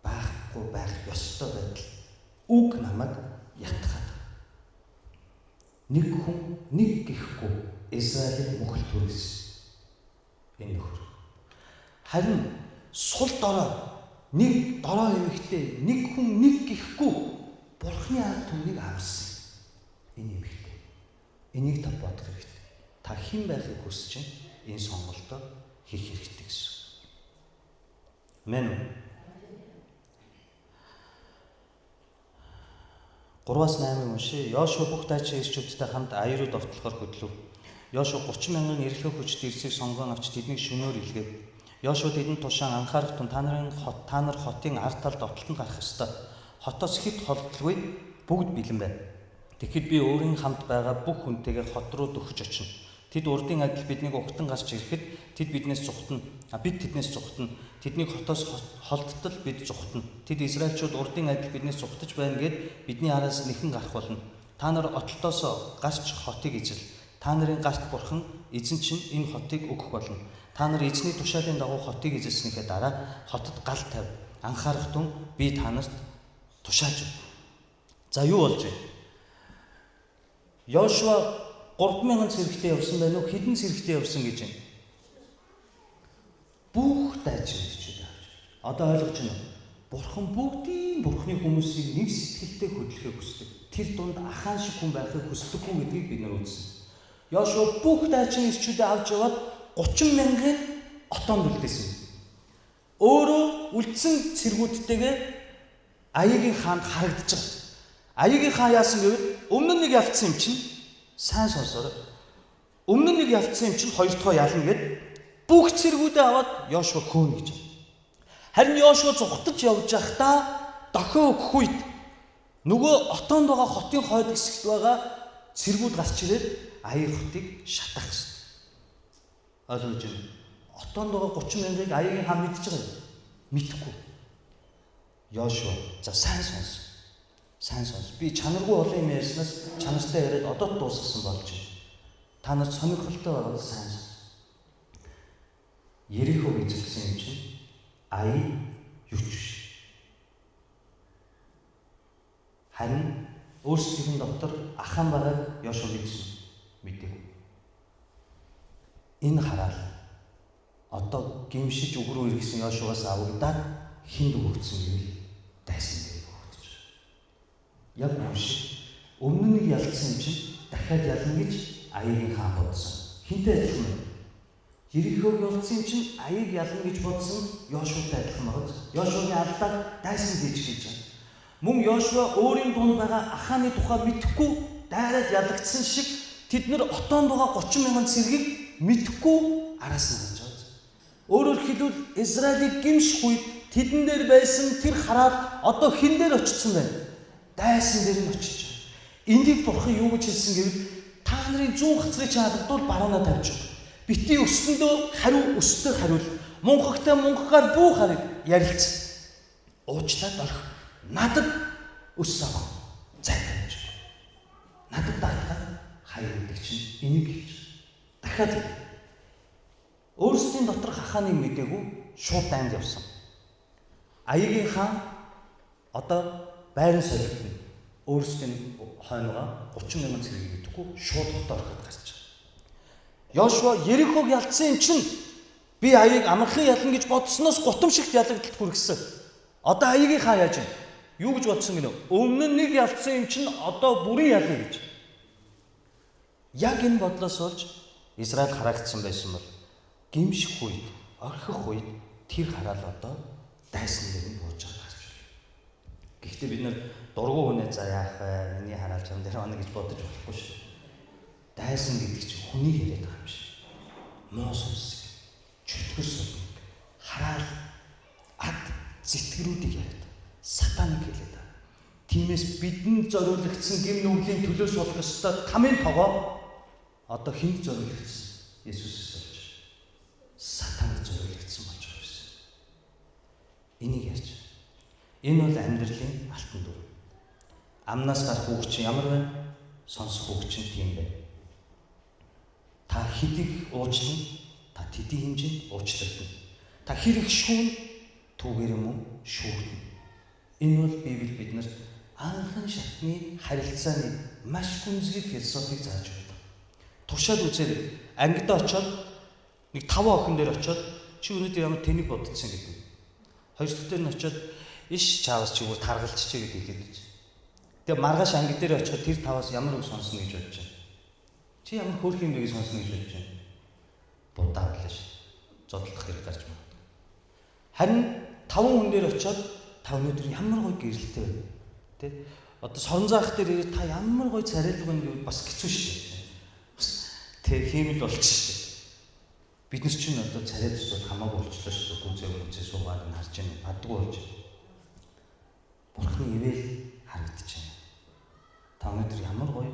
байхгүй байх ёстой байдал. Үг намайг ятгаад. Нэг хүн нэг гэхгүй Израилийн мөхөл төрөсөн. Энэ нөхөр. Харин сул дорой нэг дорой эмэгтэй нэг хүн нэг гэхгүй Бурхны ард түмнийг авсан. Энэ эмэгтэй. Энийг та бодох хэрэгтэй. Та хэн байхыг хүсэж чинь энэ сонголтоо хийх хэрэгтэй гэсэн. Амен. 3-8 уншия. Йошуа бүх дайчин ирчүүдтэй хамт аяарууд довтлохоор хөдлөв. Йошуа 30 мянган эрхлэх хүчтэй ирсийг сонгон авч тэднийг шөнөөр илгээв. Йошуа тэдэнд тушаан анхаарах тун та нар хотын ард талд довтлон гарах ёстой. Хотоос хэд холдолгүй бүгд бэлэн байна. Тэгэхэд би өөрийн хамт байгаа бүх хүнтэйгээ хот руу дөхөж очино. Тэд урдын адил биднийг угтан гарч ирэхэд тэд биднээс зугтана. Бид тэднээс зугтана. Тэднийг хотоос холдтол бид зугтана. Тэд Израильчууд урдын адил биднээс зугтаж байна гэд бидний араас нэхэн гарах болно. Та нар отлоос гарч хотыг эзэл. Та нарын гарт Бурхан эзэн чинь энэ хотыг өгөх болно. Та нар эзний тушаалын дагуу хотыг эзэлснийхээ дараа хотод гал тавь. Анхаарах тун би та нарт тушааж өгье. За юу болж вэ? Йошуа 3000 цэрэгтэй явсан байна уу? Хэдэн цэрэгтэй явсан гэж байна? Бүх дайчин ирчүүд авч. Одоо ойлгож байна уу? Бурхан бүгдийн Бурхны хүмүүсийг нэг сэтгэлтэй хөдлөхийг хүсдэг. Тэр дунд ахаан шиг хүн байхыг хүсдэггүй гэдгийг бид нар үзсэн. Йошуа бүх дайчин ирчүүдээ авч яваад 30 мянган отоонд үлдээсэн. Өөрөө үлдсэн цэргүүдтэйгээ Аягийн хаанд харагдаж байгаа. Аягийн хаан яасан гэвэл өмнө нэг ялцсан юм чинь сайн сонсороо. Өмнө нэг ялцсан юм чинь хоёр дахь ялна гэд бүх цэргүүдээ аваад Йошуа хөөнө гэж. Харин Йошуа зугтаж явж байхдаа дохио өгөх үед нөгөө отоонд байгаа хотын хойд хэсэгт байгаа цэргүүд гарч ирээд Аяг хотыг шатах гэсэн. Ойлгож байна. Отоонд байгаа 30 мянгаыг Аягийн хаан мэдчихэж байгаа юм. Мэдхгүй. Йошуа за сайн сонс. Сайн сонс. Би чанаргүй олон юм ярьснаас чанартай яриад одоо дуусгасан болж байна. Та нар сонирхолтой байгаад сайн сонс. Ерихо гэж хэлсэн юм чинь Ай юуч биш. Харин өөрсдийн дотор ахаан байгааг Йошуа мэдсэн. Энэ хараад одоо гимшиж үг рүү иргэсэн Йошуагаас авагдаад хинд өгөгдсөн юм дайсан дээр өгөгдөж. Яг үүш Өмнө нэг ялцсан юм чинь дахиад ялна гэж Аягийн хаан бодсон. Хинтэй адилхан юм. Ерихөөг ялцсан юм чинь Аяг ялна гэж бодсон Йошуатай адилхан байгаа. Йошуагийн алдааг дайсан гэж хэлж байна. Мөн Йошуа өөрийн дунд байгаа Аханы тухай мэдэхгүй дайраад ялагдсан шиг тэд нар отоонд байгаа 30,000 цэргийг мэдэхгүй араас нь гарч байгаа. Өөрөөр хэлбэл Израилийн гимших үед тэдэн дээр байсан тэр хараал одоо хэн дээр очсон бэ? Дайсан дээр нь очиж байна. Энийг бурхан юу гэж хэлсэн гэвэл та нарын зүүн хацрыг чаалдвал баруунаа тавьж өг. Бити өсөндөө хариу өстөө хариул. Мунхагтай мунхагаар бүх хариг ярилц. Уучлаад орох. Надад өс авах. Зайтаж. Надад даатгаад хаяа гэдэг чинь энийг хэлж. Дахиад өөрсдийн доторх Аханыг мэдээгүй шууд дайнд явсан. Аягийн хаан одоо байран солигдно. Өөрсдийн хойноога 30,000 цэргийг мэдэхгүй шууд хотоо ороход гарч байгаа. Йошуа Ерихог ялцсан юм чинь би Аяыг амархан ялна гэж бодсноос гутамшигт ялагдалт хүргэсэн. Одоо Аягийн хаан яаж вэ? Юу гэж бодсон гинэ? Өмнө нь нэг ялцсан юм чинь одоо бүрийн ялна гэж. Яг энэ бодлоос болж Израиль хараагдсан байсан бол гимших үед, орхих үед тэр хараал одоо дайсан дээр нь бууж байгаа гэж байна. Гэхдээ бид нар дургу хүнээ за яах вэ? Миний хараал зам дээр оноо гэж бодож болохгүй шүү. Дайсан гэдэг чинь хүнийг яриад байгаа юм шиг. Муу сүнсэг, чөтгөр сүнсэг, хараал, ад, зэтгэрүүдийг яриад сатаныг хэлээд байгаа. Тиймээс бидэнд зориулагдсан гэм нүглийн төлөөс болох ёстой тамийн тогоо одоо хүнд зориулагдсан? Есүсээс болж сатанад зориулагдсан болж байгаа юм. Энийг ярьж. Энэ бол амьдралын алтан дүр. Амнаас гарах үг чинь ямар вэ? Сонсох үг чинь тийм байна. Та хэдийг уучлан, та тэдийн хэмжээнд уучлагдана. Та хэрэг шүүн, түүгээр мөн шүүгдэнэ. Энэ бол Библи биднэрт анхан шатны харилцааны маш гүнзгий философийг зааж өгдөг. Туршаад үзээрэй. Ангид очоод нэг 5 охин дээр очоод чи өнөөдөр ямар тэнийг бодсон гэдэг. Хоёр дахь дээр нь очоод иш чаавас чи бүр таргалчихъя гэдэг хэлээд байж. Тэгээ маргааш анги дээр очиход тэр 5-аас ямар үг сонсно гэж бодож байна. Чи ямар хөөрх юм бэ гэж сонсно гэж бодож байна. Будаа байлаа ш. Зодлох хэрэг гарч магадгүй. Харин 5 хүн дээр очоод та өнөөдөр ямар гоё гэрэлтэй байна. Тэ? Одоо сорон заах дээр ирээд та ямар гоё царайлаг байна гэвэл бас хэцүү ш. Тэ хиймэл болчих ш. Бид нар чинь одоо царай төсөл хамаагүй болчихлоо шүү дээ. Гүнзээ гүнзээ суугаад нь харж байна. Бадгүй болж байна. Бурхны ивэл харагдаж байна. Та өнөөдөр ямар гоё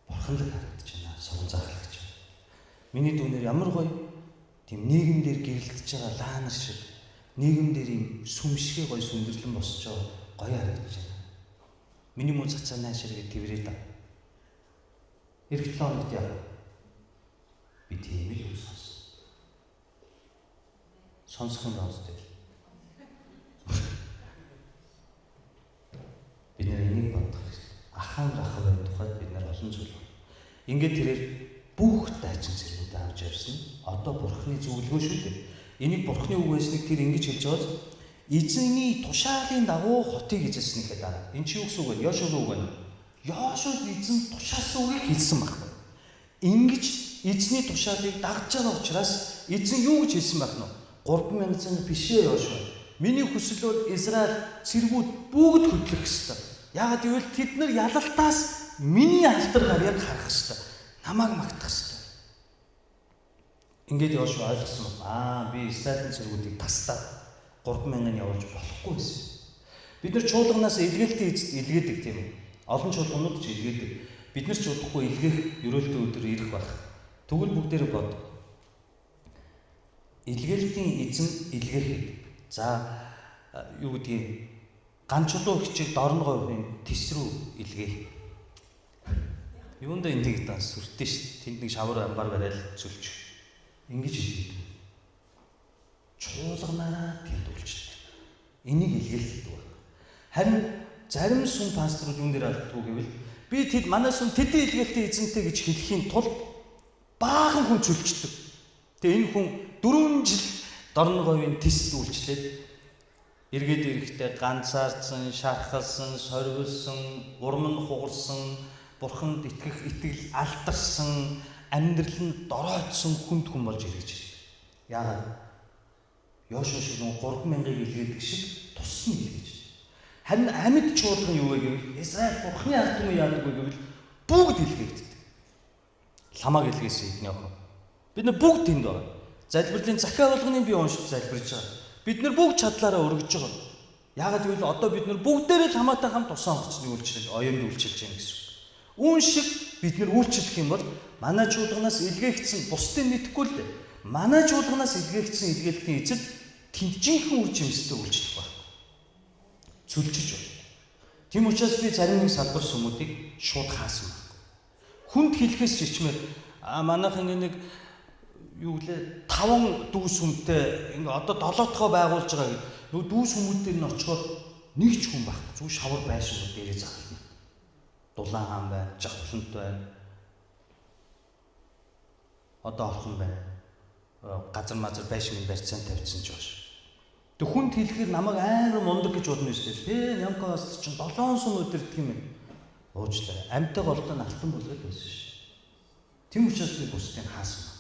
бурханлаг харагдаж байна. Сорон заахлагч. Миний дүүнэр ямар гоё тийм нийгэмдэр гэрэлтэж байгаа лаанар шиг нийгэмдэр юм сүмшгэ гоё сүндэрлэн босч байгаа гоё харагдаж байна. Миний муу цацаа нааширгээ тэрвэрээ да. Эх 7 хоногт яа. Би тийм л юм сонсох юм байна. Бид нэр энийг бодох хэрэгтэй. Ахаан рахавын тухайд бид нар олон зүйл байна. Ингээд тэрээр бүх дайчин зэргүүдээ авч явсан. Одоо бурхны зөвлөгөө шүү дээ. Энийг бурхны үг байсныг тэр ингэж хэлж байгаа. Эзний тушаалын дагуу хотыг эзэлснийхээ дараа. Энэ чи юу гэсэн үг вэ? Йошуагийн үг байна. Йошуа эзэн тушаалсан үгийг хэлсэн байна. Ингэж эзний тушаалыг дагж байгаа учраас эзэн юу гэж хэлсэн байна вэ? 3,000 цэнг бишээ Йошуа. Миний хүсэл бол Израиль цэргүүд бүгд хөдлөх ёстой. Яагаад гэвэл тэд нар ялалтаас миний алтар гарыг харах ёстой. Намайг магтах ёстой. Ингээд Йошуа ойлгосон ба би Израилийн цэргүүдийг тастаад 3,000-ыг явуулж болохгүй гэсэн. Бид нар чуулганаас илгээлтээ илгээдэг тийм үү? Олон чуулганууд ч илгээдэг. Бид нар ч удахгүй илгээх ерөөлтөө өдөр ирэх байх. Тэгвэл бүгдээрээ бод. Илгээлтийн эзэн илгээхэд за юу гэдгийг ганц чулуу хичээг дорногойн тис рүү илгээе. Юундаа энийг дан сүртэй ш. Тэнд нэг шавар амбар барайл зүлж. Ингэж илгээдэг. Чуулганаа тэнд үлчдэг. Энийг илгээлдэг байна. Харин зарим сүм пасторууд юун дээр алддаг гэвэл би тэд манай сүм тэдний илгээлтийн эзэнтэй гэж хэлхийн тулд баахан хүн зүлждэг. Тэгээ энэ хүн 4 жил дорногойн тест үйлчлээд эргээд ирэхдээ ганцаардсан, шархалсан, сорвилсан, урам нь хугарсан, бурханд итгэл алдарсан, амьдрал нь дороодсон хүнд хүн болж ирж байна. Яагаад? Йошуа шиг 3000-ыг илгээдэг шиг тусна илгээж. Харин амьд чуулган юу вэ гэвэл Израиль бурхны ард түмэн яадаг вэ гэвэл бүгд илгээгддэг. Ламаг илгээсэн эдний охин. Бид нар бүгд тэнд байна. Залбирлын захиа болгоныг би уншиж залбирж байгаа. Бид нар бүгд чадлаараа өргөж байгаа. Яагаад гэвэл одоо бид нар бүгдээрээ л хамаатай хамт усан онгоцны үйлчлэл, оюунд үйлчилж байна гэсэн үг. Үүн шиг бид нар үйлчлэх юм бол манай чуулганаас илгээгдсэн бусдын мэдэхгүй л дээ. Манай чуулганаас илгээгдсэн илгээлтийн эцэд тэнд жинхэнэ үр жимстэй үйлчлэх байна. Цөлчиж байна. Тийм учраас би зарим нэг салбар сүмүүдийг шууд хаасан байна. Хүнд хэлэхээс ч ичмээр манайхан нэг юу гэлээ 5 дүүс хүнтэй ингээ одоо 7-тгоо байгуулж байгаа гэдэг. Нөгөө дүүс хүмүүдээр нь очихоор нэг ч хүн байхгүй. Зүг шавар байшин дээрээ загална. Дулаан хаан байна, Жавхлант байна. Одоо орхон байна. Газар мазар байшин барьцаан тавьчихсан ч баш. Тэг хүнд хэлэхээр намайг амар мундаг гэж бодно шүү дээ. Нямкаас чинь 7 сум өдөрдөг юм. Уучлаарай. Амьтаа голдоо алтан болгоод байсан шүү. Тэм учраас би бусдыг хаасан.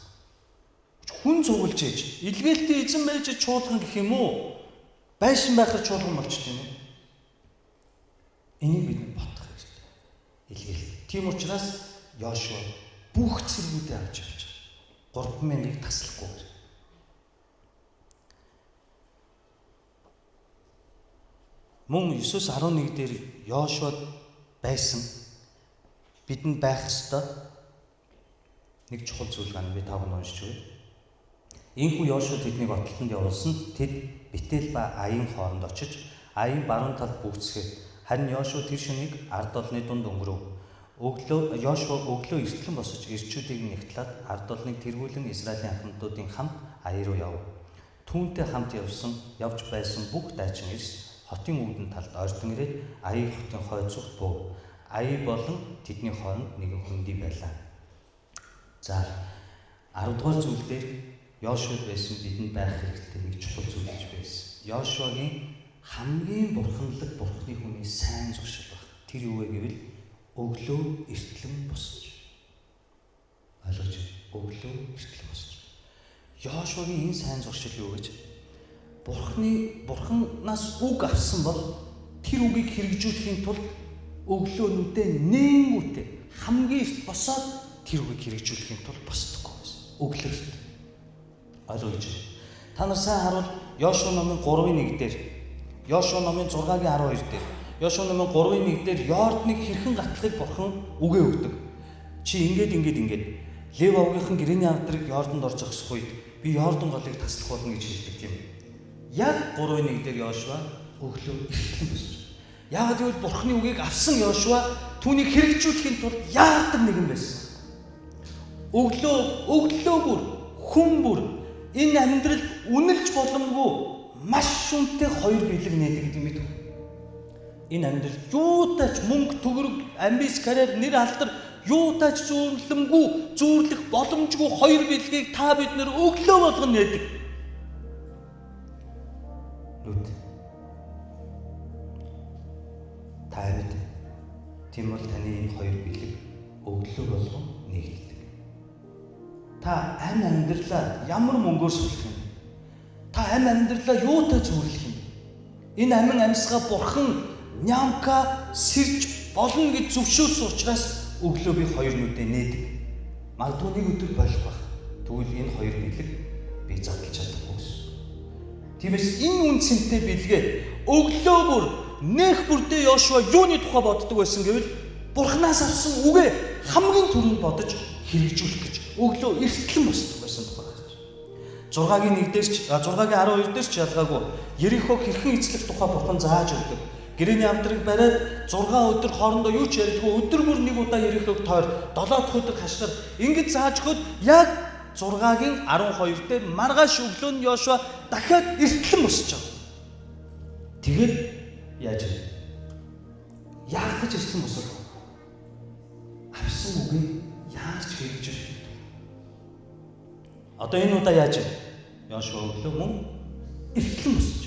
Хүн цуглж ээж, илгээлтийн эзэн байж чуулган гэх юм уу? Байшин байхад чуулган болчих юм уу? Энийг бид бодох хэрэгтэй. Илгээлт. Тийм учраас Йошуа бүх цэргүүдээ авч явж байгаа. 3000-ыг таслахгүй. Мөн 9:11 дээр Йошуа байсан бидэнд байх ёстой нэг чухал зүйл гана би тав нь уншиж өгье. Инхүү Йошуа тэднийг оттолтонд явуулсан. Тэд Бетел ба Аин хооронд очиж Аин баруун талд бүүцгээд харин Йошуа тэр шөнийг ард олны дунд өнгөрөв. Йошуа өглөө эртлэн босож ирчүүдийг нэгтлээд ард олныг тэргүүлэн Израилийн ахмадуудын хамт Аи руу яв. Түүнтэй хамт явж байсан бүх дайчин эрс хотын үүдэн талд ойртон ирээд Аи хотын хойд зүгт буув. Аи болон тэдний хооронд нэгэн хөндөй байлаа. За 10 дугаар зүйл дээр Йошуад байсан бидэнд байх хэрэгтэй нэг чухал зүйл гэж байсан. Йошуагийн хамгийн бурханлаг бурхны хүний сайн зуршил баг. Тэр юу вэ гэвэл өглөө эртлэн босч. Ойлгож байна. Өглөө эртлэн босч. Йошуагийн энэ сайн зуршил юу гэж? Бурханаас үг авсан бол тэр үгийг хэрэгжүүлэхийн тулд өглөөнүүдээ нэнгүүтээ хамгийн эрт босоод тэр үгийг хэрэгжүүлэхийн тулд босдоггүй байсан. Өглөө. Ойлгож байна. Та нар сайн харуул Йошуа номын 3:1 дээр, Йошуа номын 6-гийн 12 дээр, Йошуа номын 3:1 дээр Йорданыг хэрхэн гатлахыг бурхан үгээ өгдөг. Чи ингээд Лев овгийнхан гэрээний амтрыг Йорданд орж ахсах үед би Йордан голыг таслах болно гэж хэлдэг тийм. Яг 3:1 дээр Йошуа өглөө эртлэн босч. Яагаад гэвэл бурханы үгийг авсан Йошуа түүнийг хэрэгжүүлэхийн тулд яадаг нэгэн байсан. Өглөө бүр хүн бүр энэ амьдралд үнэлж боломгүй маш шүнтэй хоёр бэлэг нээдэг гэдэг мэд. Энэ амьдрал юутайч мөнгө төгрөг амбиц карьер нэр алдар юутайч зүүрлэх боломжгүй хоёр бэлгийг та бид нэр өглөө болгон нээдэг. Нүд. Та амьд. Тийм бол таны энэ хоёр бэлэг өглөө болгон нээгддэг. Та амь амьдралаа ямар мөнгөөр сүлэх юм? Та амь амьдралаа юутай зүүрлэх юм? Энэ амин амьсгаа бурхан нямка сэрж болно гэж зөвшөөрсөн учраас өглөө би хоёр нүдээ нээдэг. Магадгүй нэг өдөр болох байх. Тэгвэл энэ хоёр бэлэг би задлж чадахгүй гэсэн. Тиймээс энэ үнцэнтэй бэлгээ өглөө бүр нэх бүрдээ Йошуа юуны тухай боддог байсан гэвэл бурханаас авсан үгээ хамгийн түрүүнд бодож хэрэгжүүлэх гэж өглөө эртлэн босдог байсан тухай. 6-гийн 1 дээр ч 6-гийн 12 дээр ч ялгаагүй Ерихог хэрхэн эзлэх тухай бурхан зааж өгдөг. Гэрээний амтрыг бариад 6 өдөр хоорондоо юу ч ярихгүй өдөр бүр нэг удаа Ерихог тойр 7 дахь өдөр хашгир ингэж зааж өгөхөд яг 6-гийн 12 дээр маргааш өглөө нь Йошуа дахиад эртлэн босч байгаа. Тэгээд яаж вэ? Яах гэж эртлэн босох вэ? Авсан үгийг яаж хэрэгжүүлэх вэ? Одоо энэ удаа яаж вэ? Йошуа өглөө мөн эртлэн босч.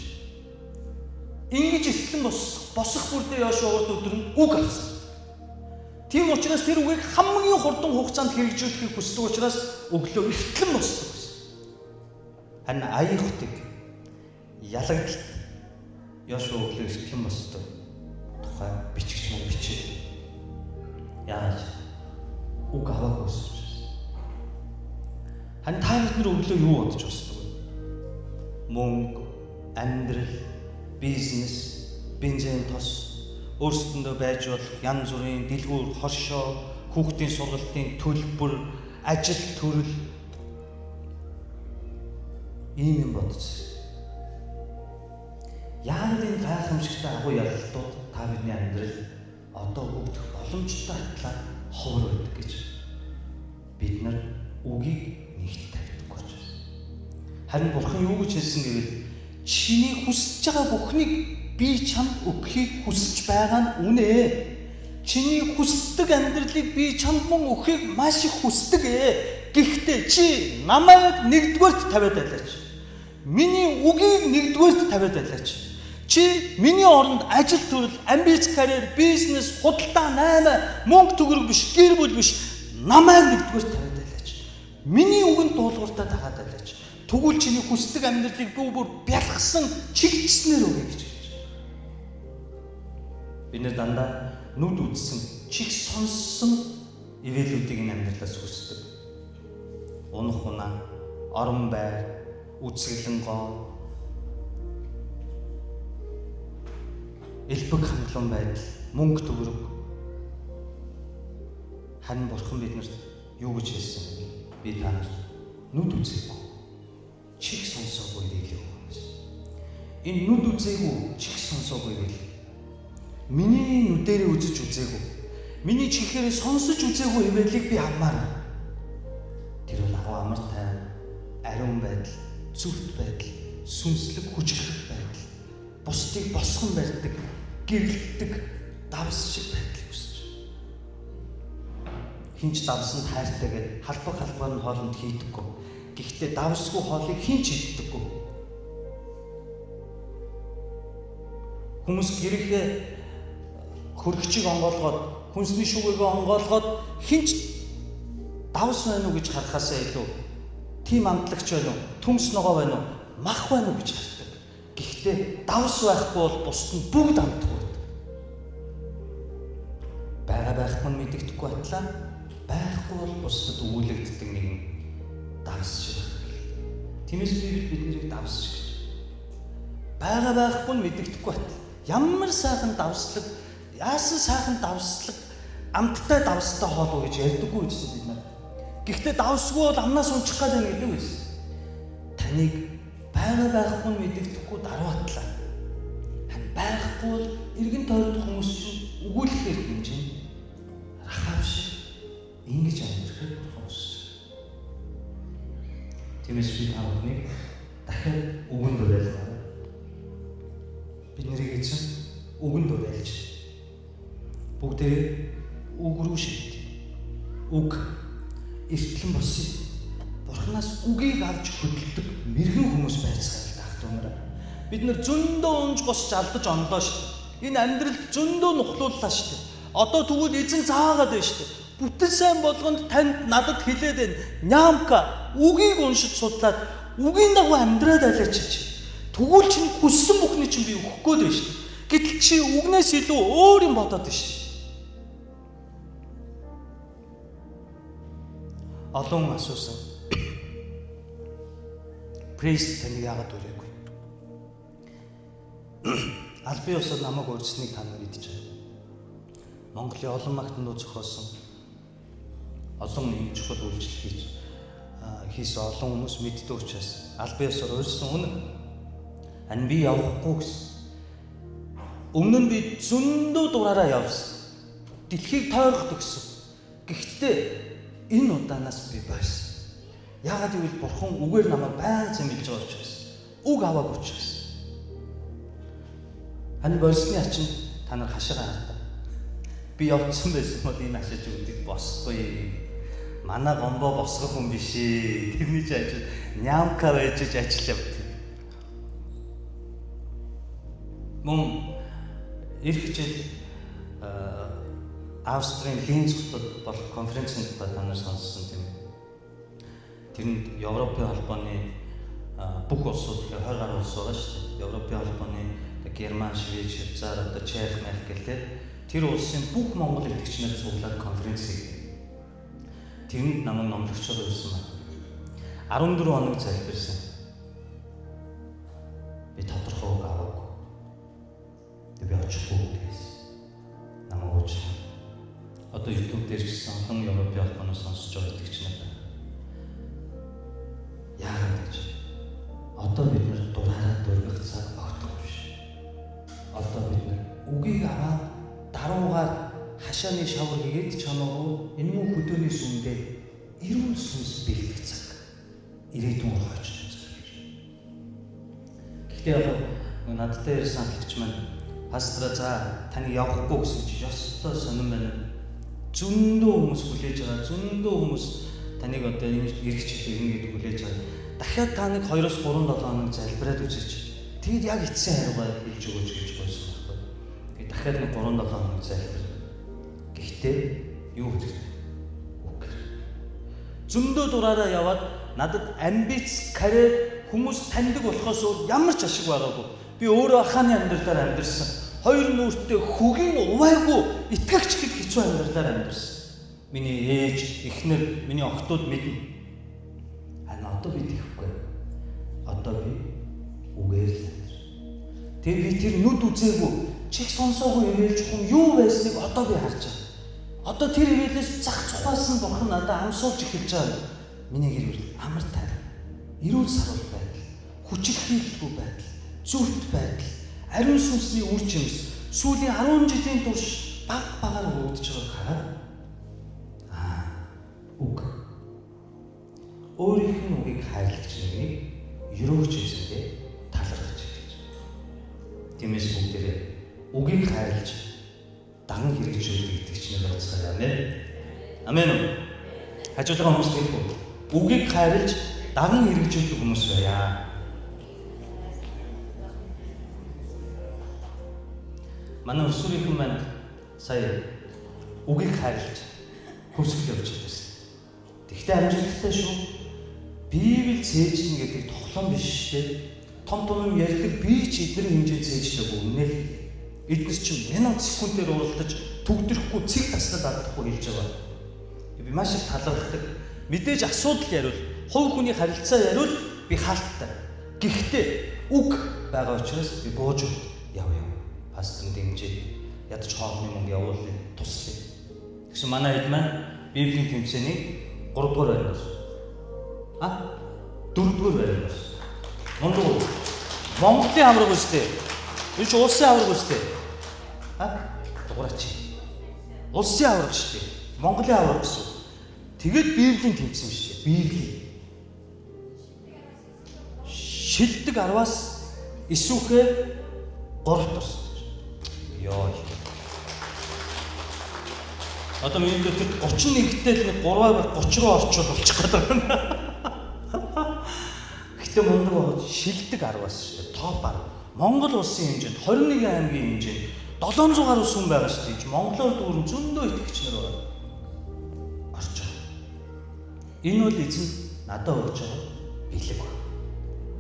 Ингэж ихтлэн босох бүрдээ Йошуа урд өдөр нь үг авсан. Тийм учраас тэр үгийг хамгийн хурдан хугацаанд хэрэгжүүлэхийг хүсдэг учраас өглөө ихтлэн босдог гэсэн. Харин аяхтыг ялагдлалт Йошуа өглөө ихтлэн босдог тухай бичгч маань бичээ. Яаж үг аваагүй гэсэн. Харин та бидний өглөө юу бодож босдог вэ? Мөнгө, амьдрал, бизнес, бензин тос, өөрсдөндөө байж болох янз бүрийн дэлгүүр, хоршоо, хүүхдийн сургалтын төлбөр, ажил төрөл ийм юм бодож. Яагаад энэ гайхамшигтай агуу ялалтууд та бидний амьдрал одоо өгдөх боломжтой атлаа ховор байдаг гэж бид нар үгийг нэгт тавьдаг гэж байна. Харин Бурхан юу гэж хэлсэн гэвэл чиний хүсэж байгаа бүхнийг би чамд өгөхийг хүсэж байгаа нь үнэ. Чиний хүсдэг амьдралыг би чамд мөн өгөхийг маш их хүсдэг ээ. Гэхдээ чи намайг нэгдүгээрт тавиад байлаач. Миний үгийг нэгдүгээрт тавиад байлаач. Чи миний оронд ажил төрөл, амбиц карьер, бизнес, худалдаа, наймаа, мөнгө төгрөг биш, гэр бүл биш, намайг нэгдүгээрт тавиад байлаач. Миний үгэнд дуулууртаа дагаад байлаач. Тэгвэл чиний хүсдэг амьдралыг бүр бялхсан чигчснээр өгье гэж хэлж байна. Бид нэ дандаа нүд үзсэн, чих сонссон ивэлүүдийг энэ амьдралаас хүсдэг. Унах унаа, орон байр, үсгэлэн гоо, элбэг хангалуун байдал, мөнгө төгрөг. Харин Бурхан биднэрт юу гэж хэлсэн бэ? Би та нарт нүд үзээгүй, чих сонсоогүй байлээ гэж. Энэ нүд үзээгүй, чих сонсоогүй байлээ. Миний нүдэрээ үзэж үзээгүй, миний чихээрээ сонсож үзээгүй хэмээлийг би хамаар. Тэр бол агуу амар тайван, ариун байдал, зүвт байдал, сүнслэг хүчрэх байдал, бусдыг босгон барьдаг, гэрэлтдэг, давс шиг байдал үүсэж. Хинч давсанд хайртайгээд халбаг халбаар нь хоолнд хийдэггүй. Гэхдээ давсгүй хоолыг хинч хийдэггүй. Хүмүүс гэрээхээ хөргөчийг онгоолгоод, хүнсний шүгэгээ онгоолгоод хинч давс байна уу гэж харахаасаа илүү тийм амтлагч байна уу, төмс ногоо байна уу, мах байна уу гэж хардаг. Гэхдээ давс байхгүй бол бусд нь бүгд амтгүй байдаг. Байхгүй нь мэдэгдэхгүй батлаа, байхгүй бол бусдад өгүүлэгддэг нэгэн давс шиг. Тиймээс би биднийг давс шиг гэж. Байхгүй нь мэдэгдэхгүй батлаа. Ямар сайхан давслаг, яасан сайхан давслаг, амттай давстай хоол уу гэж ярьдаггүй үстэй бид нар. Гэхдээ давсгүй бол амнаас унчих гээд байдаг гэж. Таныг байхгүй нь мэдэгдэхгүй даруутлаа. Харин байхгүй бол эргэн тойрны хүмүүс чинь өгүүлэхээр хэмжээ. Рахав шиг ингэж амьдрахыг хүмүүс. Тиймээс би та бүхнийг дахиад үгэнд уриалгав. Бид нэрийг эзэн үгэнд уриалж бүгдээ үг рүү шийд. Үг эртлэн босъё. Бурханаас үгийг авч хөдөлдөг мэрэгэн хүмүүс байцгаал тахт өнөр. Бид нар зөндөө унж босч алдаж онлоо шүү. Энэ амьдралд зөндөө нухлууллаа шүү. Одоо тэгвэл эзэн заагаад байна шүү. Бүтэн сайн болгонд танд надад хэлээд байна. Нямка үгийг уншиж судлаад үгийн дагуу амьдраад байлаач чи. Тэгвэл чинь хүссэн бүхний чинь би өгөх гээд байна шүү. Гэтэл чи үгнээс илүү өөр юм бодоод байна шүү. Олон асуусан. Прист таныг яагаад үрээгүй? Албан ёсоор намайг урьдсаныг та нар мэдэж байна. Монголын олон магтнууд зохиосон олон юм чухал үйлчлэл хийсэн олон хүмүүс мэддэг учраас албан ёсоор урьдсан үнэ. Харин би явахгүй гэсэн. Өмнө нь би зөндөө дураараа явсан. Дэлхийг тойрох гэсэн. Гэхдээ энэ удаанаас би байсан. Яагаад гэвэл Бурхан үгээр намайг байнга зэмлэж байгаа учраас. Үг аваагүй учраас. Харин болсны ачин та нар хашаа хартаа. Би явцсан байсан бол энэ ашиж өгдөг босхгүй. Манай гомбо босгох хүн биш ээ. Тэрний ч ажил нямка байж ажил явдаг. Мөн ирэх жил Австрийн Линз хотод болох конференцийн тухай та нар сонссон тийм. Тэрэнд Европын холбооны бүх улсууд гэхээр 20 гаруй улс байгаа шүү дээ. Европын холбооны Герман, Швед, Швейцар, одоо Чех, гэлтэй тэр улсын бүх монгол итгэгч нар цуглаад конференц хийв. Тэрэнд намайг номлогчоор ирсэн байна. 14 хоног залбирсан. Би тодорхой үг аваагүй. Би очихгүй гэсэн. Намайг уучлаа. Одоо YouTube дээр гисэн хон Европын холбооноос сонсож байгаа итгэгч нар байна. Яагаад гэж? Одоо бид нар дураараа дөрвөх цаг багтахгүй биш. Одоо бид нар үгийг аваад даруугаар хашааны шавар хийгээд чанаагүй энэ мөн хөдөөний сүмдээ эрүүл сүнс бэлтгэх цаг. Ирээдүйн хойч цаг. Гэхдээ яг надтай ирсэн ахлагч маань пастора за таны явахгүй гэсэн чи ёстой сонирн байна. Зөндөө хүмүүс хүлээж байгаа. Зөндөө хүмүүс таныг одоо ирэх жил ирнэ гэдэг хүлээж байгаа. Дахиад та нэг 2-3 хоног залбираад үзээч. Тэгэд яг эцсийн хариугаа хэлж өгөөч гэж байсан байхгүй. Тэгээд дахиад нэг 3-7 хоног залбир. Гэхдээ юу хэрэгтэй? Үг. Зөндөө дураараа яваад надад амбиц, карьер хүмүүс таньдаг болохоос өөр ямар ч ашиг байгаагүй. Би өөрөө ахааны амьдралаар амьдэрсэн. Хоёр нүртэй хөгийн увайгүй итгэгч хэд хэцүү амьдралаар амьдэрсэн. Миний ээж, эхнэр, миний охтууд мэднэ. Одоо би тийхгүй. Одоо би үгээр л амьд. Тэгээ би тэр нүд үзээгүй, чих сонсоогүй ивэл чухам юу байсныг одоо би харж байна. Одоо тэр ивэлээс зах цухаасан бурхан надад амсуулж эхэлж байгаа. Миний гэр бүл амар тайван. Эрүүл сарвал байдал, хүчирхийлэлгүй байдал, зүрт байдал, ариун сүнсний үр жимс сүүлийн 10 жилийн турш багаар өвдөж байгааг хараад үг. Өөрийнх нь үгийг хайрлагч нэгнийг ерөөгч юмсэндээ талархаж хэлж. Тиймээс бүгдээрээ үгийг хайрлаж даган хэрэгжүүлдэг итгэгч нар байцгаая. Амен. Амен. Хажууд байгаа хүмүүс хэлэхгүй. Үгийг хайрлаж даган хэрэгжүүлдэг хүмүүс байя. Манай өсвөрийнхэн манд сая үгийг хайрлаж хөвсгөл явж байсан. Тэгтээ амжилттай шүү. Библи цээжлэн гэдэг тоглоом биш шүү. Том том ярьдаг би ч эдгээр хэмжээнд цээжлэх үнэ л. Эдгээс чинь минут секундээр уралдаж төгдөрөхгүй цэг таслаад алдахгүй хэлж байгаа. Би маш их талархдаг. Мэдээж асуудал яриул, хувь хүний харилцаа яриул би хаалттай. Гэхдээ үг байгаа учраас би бууж яв. Пасторын дэмжээ ядаж хоолны мөнгө явуулъя, туслая. Тэгсэн манай хэд маань Библийн тэмцээний 3 дугаар байрнаас. 4 дугаар байрнаас. Монголын авраг үстэй. Энэ ч улсын авраг үстэй. Дугаарч. Улсын авраг шүү дээ. Монголын авраг гэсэн. Тэгээд Библийн тэмцээн шүү дээ. Библи. Шилдэг 10-аас Исүхээ 3 тус. Йоо. Одоо миний дээр 31-тэй нэг 3-аар 30 руу орчуул болчих гээд байна. Гэтэ мундаг байгаа шилдэг 10-аас шүү дээ. Топ 10. Монгол улсын хэмжээнд 21 аймгийн хэмжээнд 700 гаруй сүм байгаа шүү дээ. Монголоор дүүрэн зөндөө итгэгч нар байгаа. Орж байгаа. Энэ бол эзэн надад өгч байгаа бэлэг ба.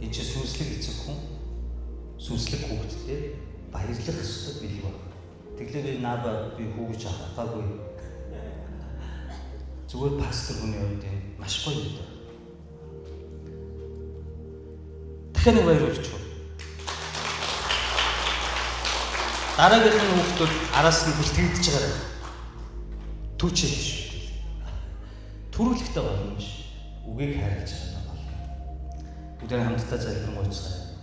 Энэ ч сүнслэг эцэг хүн сүнслэг хүүхэдтэй баярлах ёстой бэлэг ба. Тэглээ би хүүгэж авахгүй. Зүгээр пастор хүний хувьд энэ маш гоё юм даа. Дахиад нэг баяр хүргэв. Дараагийн хүүхдүүд араас нь бэлтгэгдэж байгаа. Түүчээ биш. Төрүүлэхтэй болно биш. Үгийг хайрлаж байгаа болно. Бүгдээ хамтдаа залбирanгуйцгаая.